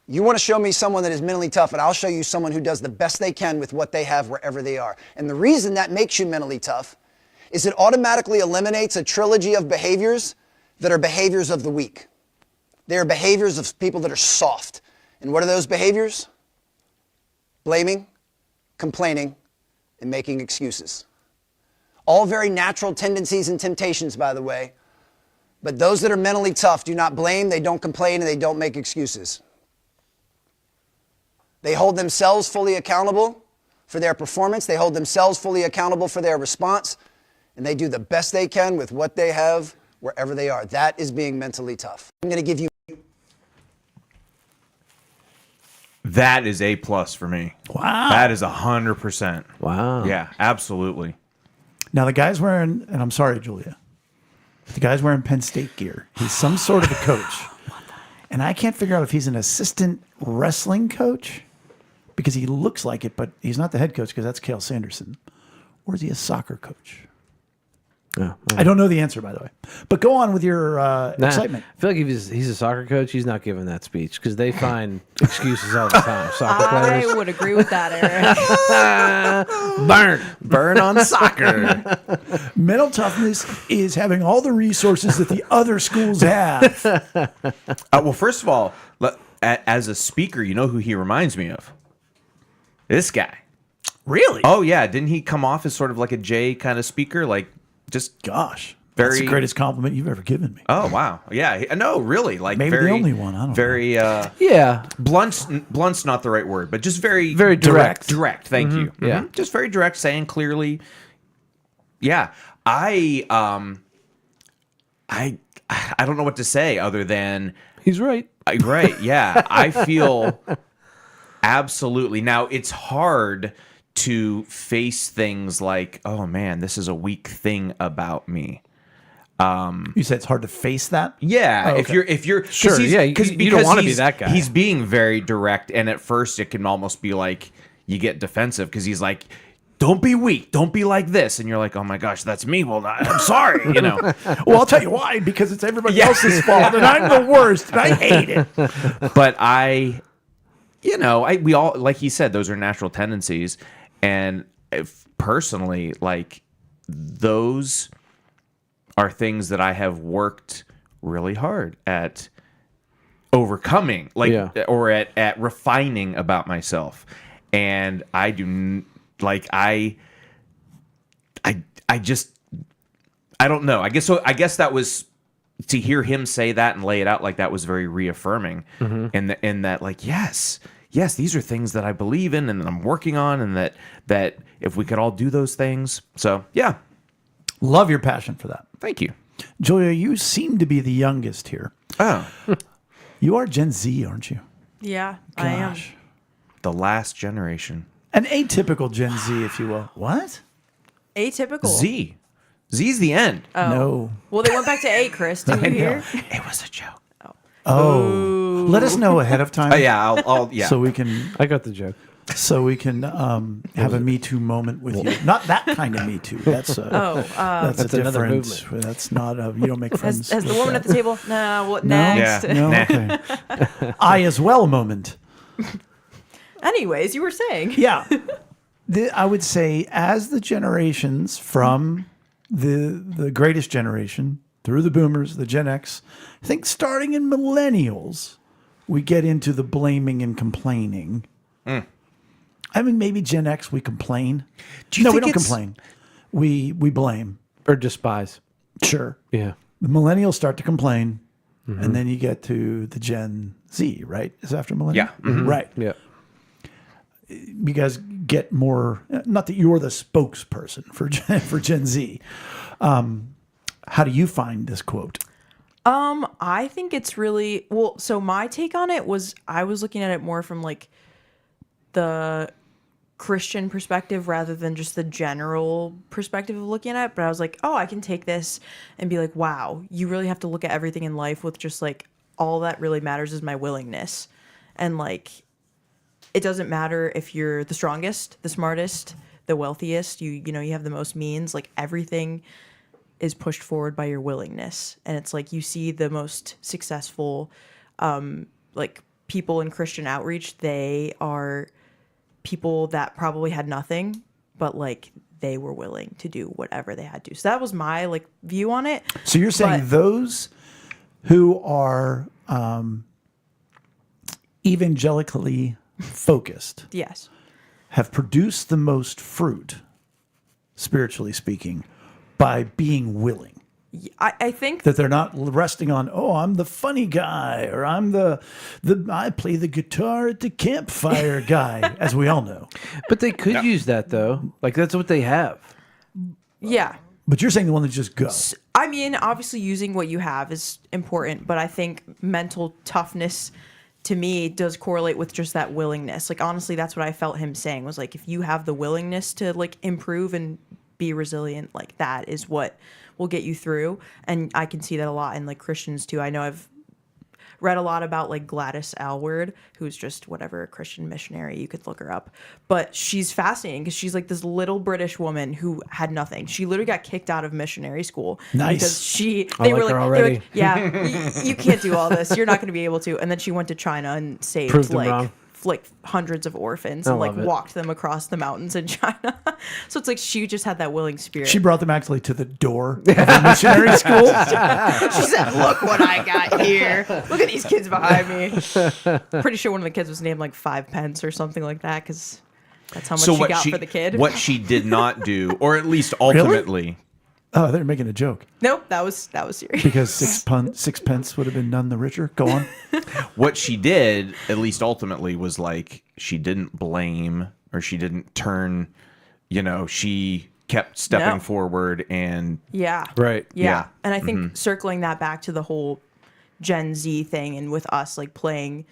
You want to show me someone that is mentally tough, and I'll show you someone who does the best they can with what they have wherever they are. And the reason that makes you mentally tough is it automatically eliminates a trilogy of behaviors that are behaviors of the weak. They are behaviors of people that are soft. And what are those behaviors? Blaming, complaining, and making excuses. All very natural tendencies and temptations, by the way. But those that are mentally tough do not blame, they don't complain, and they don't make excuses. They hold themselves fully accountable for their performance. They hold themselves fully accountable for their response. And they do the best they can with what they have wherever they are. That is being mentally tough. I'm going to give you. That is A+ for me. Wow. That is 100%. Wow. Yeah, absolutely. Now, the guy's wearing, and I'm sorry, Julia, the guy's wearing Penn State gear. He's some sort of a coach. And I can't figure out if he's an assistant wrestling coach, because he looks like it, but he's not the head coach because that's Cale Sanderson. Or is he a soccer coach? Yeah. I don't know the answer, by the way. But go on with your excitement. I feel like if he's a soccer coach, he's not giving that speech because they find excuses all the time. Soccer I players. would agree with that, Eric. Burn on soccer. Mental toughness is having all the resources that the other schools have. Well, first of all, as a speaker, you know who he reminds me of? This guy. Really? Oh, yeah. Didn't he come off as sort of like a Jay kind of speaker? Like, just Gosh. That's very. the greatest compliment you've ever given me. Oh, wow. Yeah. No, really. Like, Maybe very, the only one. I don't know. very, Yeah. blunt's not the right word, but just very direct. Direct. Thank you. Yeah. Mhm. Just very direct, saying clearly. Yeah. I don't know what to say other than He's right. right. Yeah. I feel absolutely. Now, it's hard to face things like, oh man, this is a weak thing about me. You said it's hard to face that? Yeah, Oh, if okay. you're Sure, he's- yeah, you don't wanna be he's- that guy. He's being very direct, and at first it can almost be like you get defensive because he's like, "Don't be weak, don't be like this," and you're like, "Oh my gosh, that's me." Well, I'm sorry, you know. Well, I'll tell you why, because it's everybody Yeah. else's fault, and I'm the worst, and I hate it. But we all, like he said, those are natural tendencies, and personally, like those are things that I have worked really hard at overcoming, like, Yeah. or at refining about myself. And I do like, I don't know. I guess that was, to hear him say that and lay it out like that was very reaffirming. In that, like, yes, these are things that I believe in and that I'm working on, and that if we could all do those things. So yeah, Love your passion for that. thank you. Julia, you seem to be the youngest here. Oh, You are Gen Z, aren't you? Yeah, I am. Gosh. the last generation. An atypical Gen Z, if you will. What? Atypical. Z's the end. Oh. No. Well, they went back to A, Chris. Did you hear? It was a joke. Oh. Let us know ahead of time. Oh yeah, I'll yeah. So we can. I got the joke. so we can have a Me Too moment with you. Not that kind of Me Too. That's that's a another different. That's not a. You don't make friends. As the with woman that. at the table, no, what No? next? Yeah. No, Nah. okay. I as well moment. Anyways, you were saying. Yeah. I would say as the generations from the greatest generation through the boomers, the Gen X, I think starting in millennials, we get into the blaming and complaining. I mean, maybe Gen X, we complain. Do you No, we think don't it's- complain. We blame. Or despise. Sure. Yeah. The millennials start to complain, and then you get to the Gen Z, right? Is after millennial? Yeah. Mhm. Right. Yeah. You guys get more, not that you're the spokesperson for Gen Z. How do you find this quote? I think it's really well. So my take on it was I was looking at it more from like the Christian perspective rather than just the general perspective of looking at it. But I was like, oh, I can take this and be like, wow, you really have to look at everything in life with just like all that really matters is my willingness. And like, it doesn't matter if you're the strongest, the smartest, the wealthiest, you know, you have the most means, like everything is pushed forward by your willingness. And it's like you see the most successful like people in Christian outreach, they are people that probably had nothing, but like they were willing to do whatever they had to. So that was my like view on it. So you're saying But- those who are evangelically focused Yes. have produced the most fruit, spiritually speaking, by being willing. I think That they're not resting on, oh, I'm the funny guy, or I'm the I play the guitar at the campfire guy, as we all know. But they could use that though. Like that's what they have. yeah. But you're saying the one that just go. I mean, obviously using what you have is important, but I think mental toughness to me does correlate with just that willingness. Like honestly, that's what I felt him saying was like if you have the willingness to like improve and be resilient, like that is what will get you through. And I can see that a lot in like Christians too. I know I've read a lot about like Gladys Aylward, who's just whatever, a Christian missionary. You could look her up. But she's fascinating because she's like this little British woman who had nothing. She literally got kicked out of missionary school. Nice. Because I like her already. yeah, you can't do all this. You're not going to be able to. And then she went to China and saved Proved them wrong. like hundreds of orphans I and like love it. walked them across the mountains in China. So it's like she just had that willing spirit. She brought them actually to the door of the missionary school. She said, "Look what I got here. Look at these kids behind me." Pretty sure one of the kids was named like 5 pence or something like that because that's how much she got for the kid. What she did not do, or at least ultimately, Oh, they're making a joke Nope, that was serious. because sixpence would have been none the richer. Go on. what she did, at least ultimately, was like she didn't blame or she didn't turn. You know, she kept stepping No. forward and Yeah. Right. Yeah. Yeah. And I think circling that back to the whole Gen Z thing and with us like playing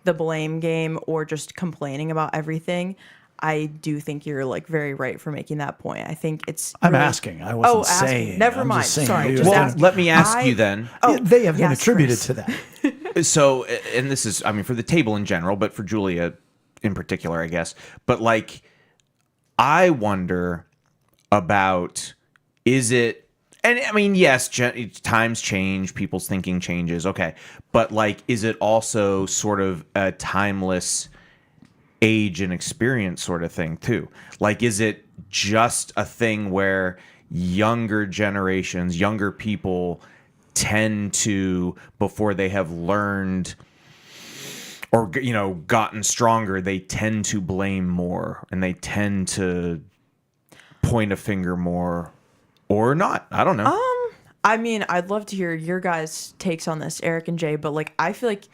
the blame game or just complaining about everything, I do think you're like very right for making that point. I think it's I'm really- asking. I wasn't asking. saying. Never I'm mind. just saying Sorry. they- Just well, asking. let me ask I- you then. they have been yes, attributed Chris. to that. So, and this is, I mean, for the table in general, but for Julia in particular, I guess. But like, I wonder about, is it, and I mean, yes, times change, people's thinking changes, okay. But like, is it also sort of a timeless age and experience sort of thing too? Like, is it just a thing where younger generations, younger people tend to, before they have learned or, you know, gotten stronger, they tend to blame more and they tend to point a finger more or not? I don't know. I mean, I'd love to hear your guys' takes on this, Eric and Jay, but like I feel like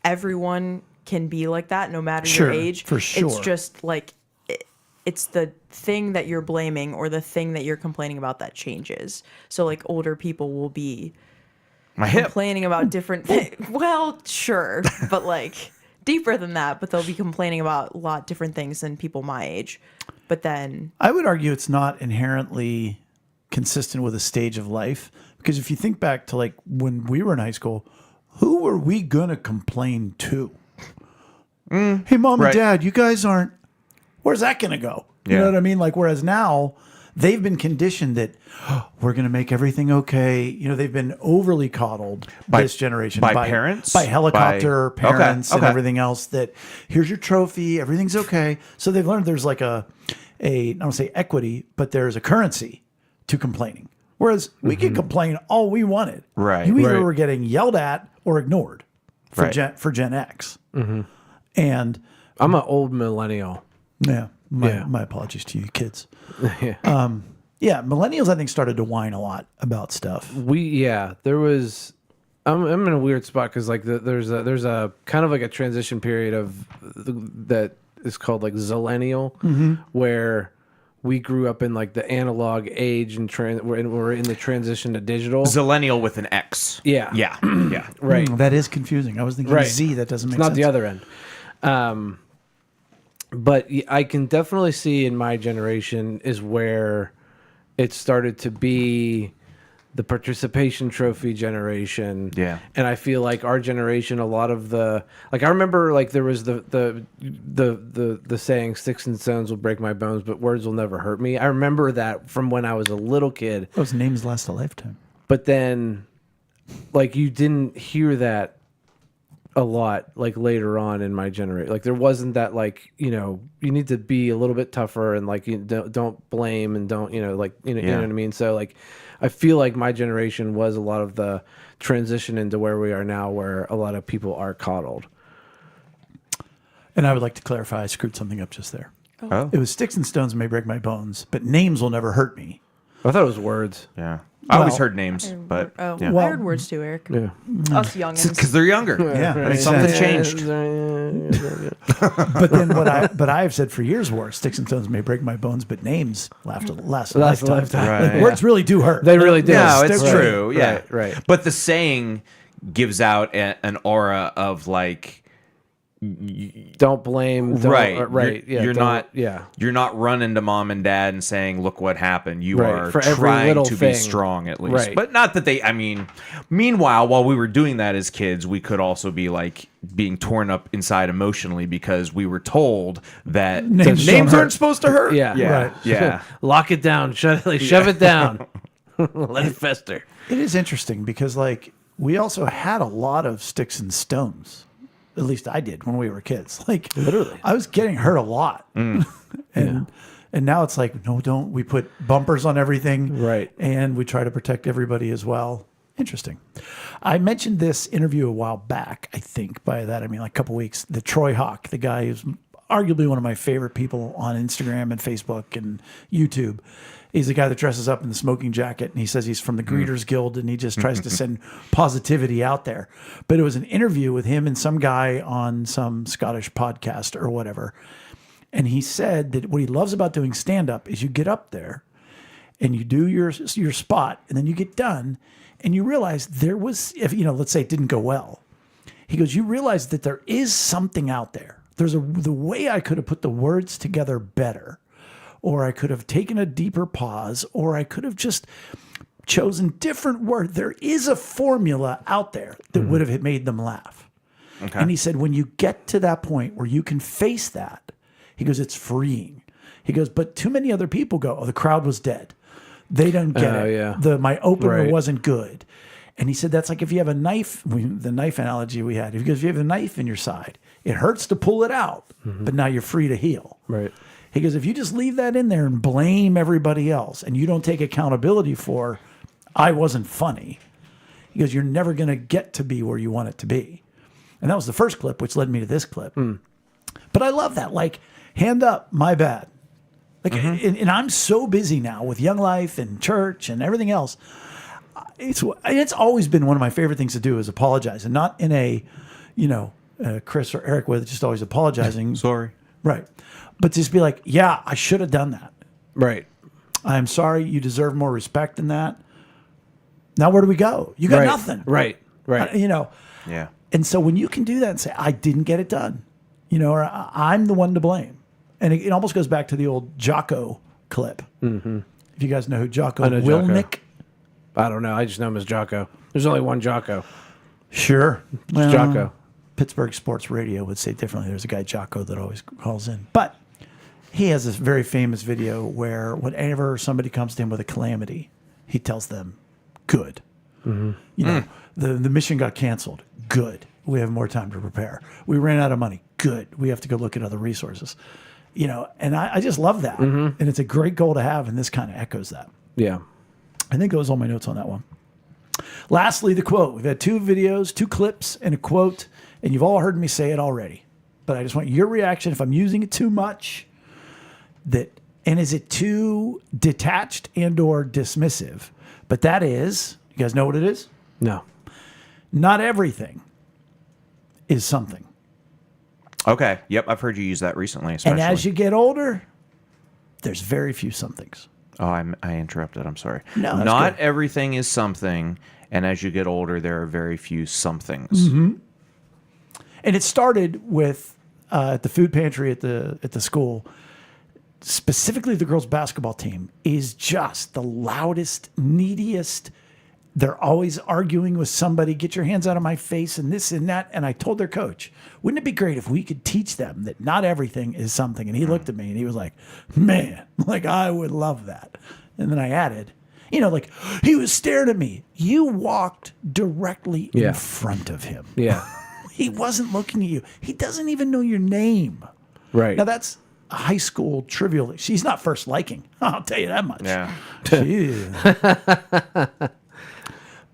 everyone can be like that no matter Sure, your age. for sure. It's just like it's the thing that you're blaming or the thing that you're complaining about that changes. So like older people will be My hip. complaining about different things. Well, sure, but like deeper than that, but they'll be complaining about a lot different things than people my age. But then I would argue it's not inherently consistent with a stage of life because if you think back to like when we were in high school, who were we gonna complain to? Hey, mom Right. and dad, you guys aren't where's that going to go? You Yeah. know what I mean? Like, whereas now they've been conditioned that we're going to make everything okay. You know, they've been overly coddled this generation by parents? by helicopter By- parents and okay. everything else. That here's your trophy, everything's okay. So they've learned there's like I don't say equity, but there's a currency to complaining. Whereas we could complain all we wanted. Right. You either Right. were getting yelled at or ignored for Right. Gen X. And I'm an old millennial. yeah, my apologies to you kids. Yeah, millennials I think started to whine a lot about stuff. There was. I'm in a weird spot because like there's a kind of like a transition period of that is called like Zillennial, where we grew up in like the analog age and we're in the transition to digital. Zillennial with an X. Yeah. Yeah. Yeah. Right. That is confusing. I was thinking Right. Z. That doesn't make It's not sense. the other end. But I can definitely see in my generation is where it started to be the participation trophy generation. Yeah. And I feel like our generation, a lot of the like I remember like there was the saying sticks and stones will break my bones, but words will never hurt me. I remember that from when I was a little kid. Those names last a lifetime. But then like you didn't hear that a lot like later on in my generation. Like there wasn't that like, you know, you need to be a little bit tougher and like you don't blame and don't, you know, like you know what I mean? So like I feel like my generation was a lot of the transition into where we are now where a lot of people are coddled. And I would like to clarify, I screwed something up just there. Oh. It was sticks and stones may break my bones, but names will never hurt me. I thought it was words. Yeah. I always Well- heard names, but Oh, yeah. I heard words too, Eric. Yeah. Us youngins. Because they're younger. Yeah, Like makes something sense. changed. But then what I have said for years were sticks and stones may break my bones, but names last a Last a lifetime. lifetime. Right. Like, words really do hurt. They really did. No, it's Right. true. Yeah. Right, right. But the saying gives out an aura of like, Don't blame. Don't, right. Right. You're don't- not. Yeah. You're not running to mom and dad and saying, "Look what happened." You Right, are for every trying little to be thing. strong at least. Right. But not that they. I mean, meanwhile, while we were doing that as kids, we could also be like being torn up inside emotionally because we were told that Names don't names hurt. aren't supposed to hurt. Yeah. Yeah. Right. Yeah. Lock it down. Shove it down. Let it fester. It is interesting because like we also had a lot of sticks and stones. At least I did when we were kids. Like Literally. I was getting hurt a lot. And now it's like, no, don't. We put bumpers on everything. Right. And we try to protect everybody as well. Interesting. I mentioned this interview a while back, I think. By that I mean like a couple weeks. The Troy Hawk, the guy who's arguably one of my favorite people on Instagram and Facebook and YouTube. He's the guy that dresses up in the smoking jacket and he says he's from the Greeters Guild and he just tries to send positivity out there. But it was an interview with him and some guy on some Scottish podcast or whatever. And he said that what he loves about doing stand-up is you get up there and you do your spot and then you get done and you realize there was, if you know, let's say it didn't go well. He goes, you realize that there is something out there. There's the way I could have put the words together better, or I could have taken a deeper pause, or I could have just chosen different words. There is a formula out there that would have made them laugh. Okay. And he said, when you get to that point where you can face that, he goes, it's freeing. He goes, but too many other people go, oh, the crowd was dead. They don't get it. Yeah. My opener Right. wasn't good. And he said, that's like if you have a knife, the knife analogy we had, if you have a knife in your side, it hurts to pull it out, but now you're free to heal. Right. He goes, if you just leave that in there and blame everybody else and you don't take accountability for, I wasn't funny, he goes, you're never going to get to be where you want it to be. And that was the first clip, which led me to this clip. But I love that. Like, hand up, my bad. Like, and I'm so busy now with Young Life and church and everything else. It's always been one of my favorite things to do is apologize, and not in a, Chris or Eric way, just always apologizing. Sorry. Right. But just be like, yeah, I should have done that. Right. I'm sorry. You deserve more respect than that. Now, where do we go? You got Right. nothing. Right. Right. Yeah. And so when you can do that and say, I didn't get it done, or I'm the one to blame. And it almost goes back to the old Jocko clip. Mm-hmm. If you guys know who Jocko I know Jocko. Willnick. I don't know. I just know him as Jocko. There's only one Jocko. Sure. It's Jocko. Pittsburgh Sports Radio would say differently. There's a guy, Jocko, that always calls in. But he has this very famous video where whenever somebody comes to him with a calamity, he tells them, good. You know, the mission got canceled. Good. We have more time to prepare. We ran out of money. Good. We have to go look at other resources. You know, and I just love that. And it's a great goal to have, and this kind of echoes that. Yeah. I think those are all my notes on that one. Lastly, the quote. We've had 2 videos, 2 clips, and a quote, and you've all heard me say it already. But I just want your reaction if I'm using it too much. And is it too detached and or dismissive? But that is, you guys know what it is? No. Not everything is something. Okay. Yep. I've heard you use that recently, especially. And as you get older, there's very few somethings. Oh, I interrupted. I'm sorry. No, that's Not good. everything is something, and as you get older, there are very few somethings. And it started with at the food pantry at the school. Specifically, the girls' basketball team is just the loudest, neediest. They're always arguing with somebody. Get your hands out of my face and this and that. And I told their coach, wouldn't it be great if we could teach them that not everything is something? And he looked at me and he was like, man, like I would love that. And then I added, you know, like he was staring at me. You walked directly in front of him. Yeah. He wasn't looking at you. He doesn't even know your name. Right. Now that's a high school trivial. She's not first liking. I'll tell you that much. Yeah.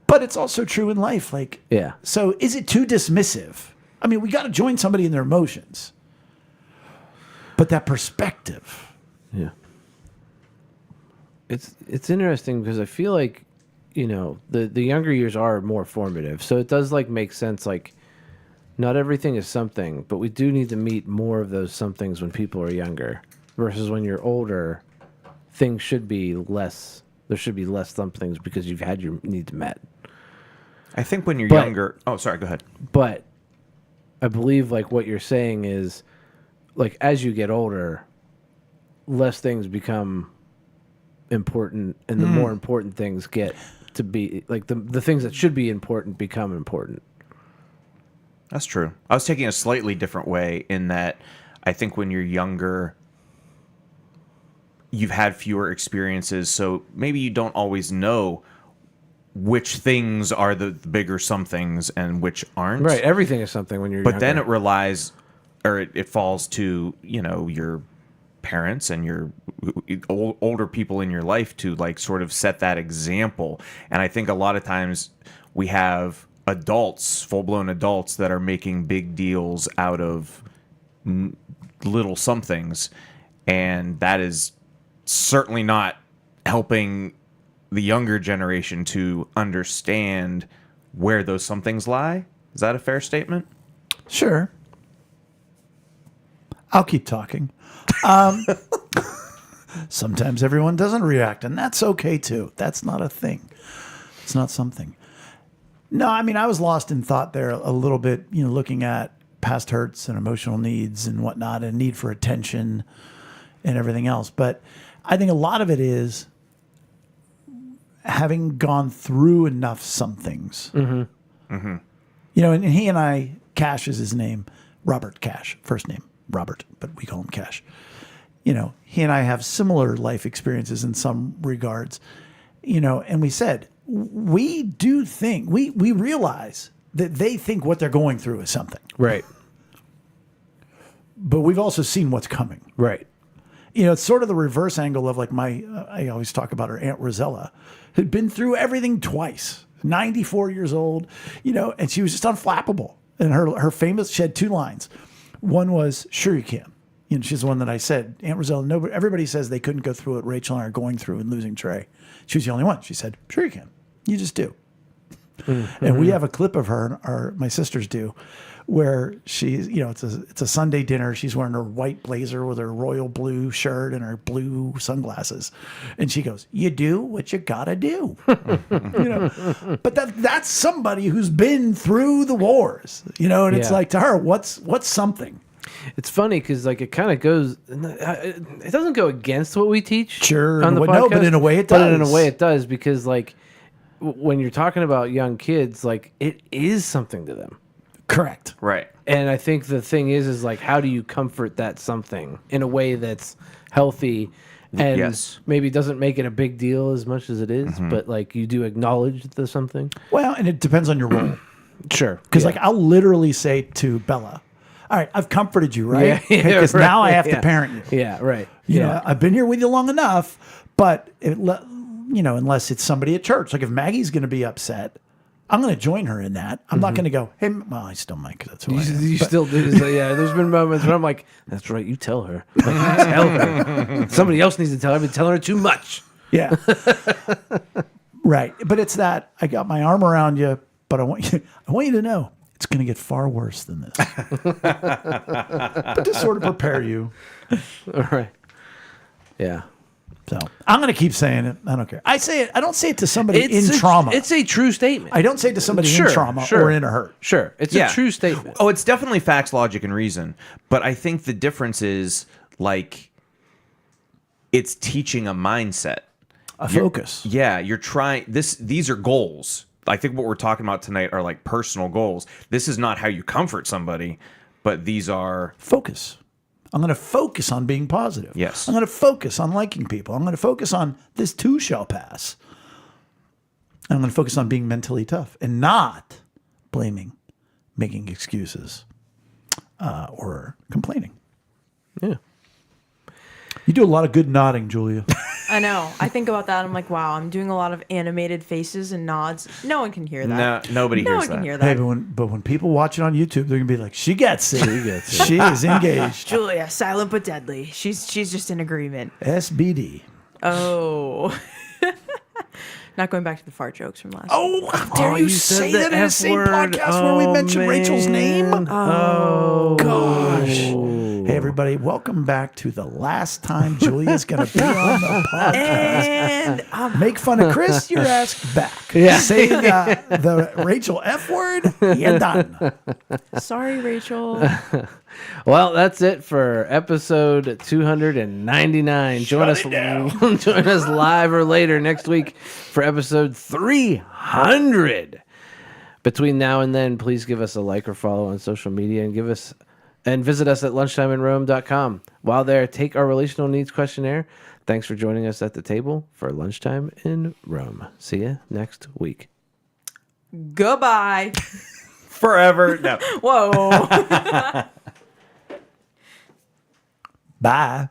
But it's also true in life. Like, Yeah. So is it too dismissive? I mean, we got to join somebody in their emotions. But that perspective. Yeah. It's interesting because I feel like, you know, the younger years are more formative. So it does like make sense. Like, not everything is something, but we do need to meet more of those somethings when people are younger versus when you're older. Things should be less. There should be less somethings because you've had your needs met. I think when you're But- younger. Oh, sorry. Go ahead. But I believe like what you're saying is like as you get older, less things become important and the more important things get to be like the things that should be important become important. That's true. I was taking a slightly different way in that I think when you're younger, you've had fewer experiences, so maybe you don't always know which things are the bigger somethings and which aren't. Right. Everything is something when you're But then younger. it relies, or it falls to, you know, your parents and your older people in your life to like sort of set that example. And I think a lot of times we have adults, full-blown adults, that are making big deals out of little somethings, and that is certainly not helping the younger generation to understand where those somethings lie. Is that a fair statement? Sure. I'll keep talking. Sometimes everyone doesn't react, and that's okay too. That's not a thing. It's not something. No, I mean, I was lost in thought there a little bit, you know, looking at past hurts and emotional needs and whatnot and need for attention and everything else. But I think a lot of it is having gone through enough somethings. You know, and he and I, Cash is his name, Robert Cash, first name, Robert, but we call him Cash. You know, he and I have similar life experiences in some regards, you know, and we said, we do think, we realize that they think what they're going through is something, Right. but we've also seen what's coming. Right. You know, it's sort of the reverse angle of like I always talk about her Aunt Rosella, who'd been through everything twice, 94 years old, you know, and she was just unflappable. And her famous, she had 2 lines. One was, sure you can. You know, she's the one that I said, Aunt Rosella, everybody says they couldn't go through what Rachel and I are going through in losing Trey. She was the only one. She said, sure you can. You just do. And we have a clip of her, or my sisters do, where she's, you know, it's a Sunday dinner. She's wearing her white blazer with her royal blue shirt and her blue sunglasses. And she goes, you do what you gotta do. You know, but that's somebody who's been through the wars, you know, and it's Yeah. like to her, what's something? It's funny because like it kind of goes. It doesn't go against what we teach. Sure, on the no, but podcast, in a way it But in a does. way it does because like when you're talking about young kids, like it is something to them. Correct. Right. And I think the thing is like, how do you comfort that something in a way that's healthy and Yes. maybe doesn't make it a big deal as much as it is, but like you do acknowledge the something? Well, and it depends on your role. Sure. Because like I'll literally say to Bella, all right, I've comforted you, right? Yeah, Because now I have yeah. to parent you. Yeah, right. You know, I've been here with you long enough, but unless it's somebody at church, like if Maggie's going to be upset, I'm going to join her in that. I'm not going to go, hey, well, I still might because that's who I am. You But- still do. So, yeah, there's been moments where I'm like, that's right, you tell her. Like, tell her. Somebody else needs to tell her. I've been telling her too much. Yeah. Right. But it's that I got my arm around you, but I want you to know it's going to get far worse than this. But to sort of prepare you. All right. Yeah. So I'm going to keep saying it. I don't care. I say it. I don't say it to somebody in trauma. It's a true statement. I don't say it to somebody in trauma or in a hurt. Sure. It's a true statement. Oh, it's definitely facts, logic, and reason. But I think the difference is like it's teaching a mindset. A focus. Yeah, you're trying these are goals. I think what we're talking about tonight are like personal goals. This is not how you comfort somebody, but these are Focus. I'm going to focus on being positive. Yes. I'm going to focus on liking people. I'm going to focus on this too shall pass. And I'm going to focus on being mentally tough and not blaming, making excuses, or complaining. Yeah. You do a lot of good nodding, Julia. I know. I think about that. I'm like, wow, I'm doing a lot of animated faces and nods. No one can hear that. no, nobody No hears one can that. hear Hey, that. but when people watch it on YouTube, they're going to be like, she gets it. She is engaged. Julia, silent but deadly. She's just in agreement. SBD. Oh. Not going back to the fart jokes from last week. Oh, how dare you said say the that in the F same word. podcast where we mentioned Rachel's name? Oh. Gosh. Hey, everybody, welcome back to the last time Julia's going to be on the podcast. And Make fun of Chris, you're asked back. Yeah. Say the Rachel F word, you're done. sorry, Rachel. Well, that's it for episode 299. Join us live or later next week for episode 300. Between now and then, please give us a like or follow on social media and visit us at lunchtimeinrome.com. While there, take our relational needs questionnaire. Thanks for joining us at the table for Lunchtime in Rome. See you next week. Goodbye. Forever. No. Whoa. Bye.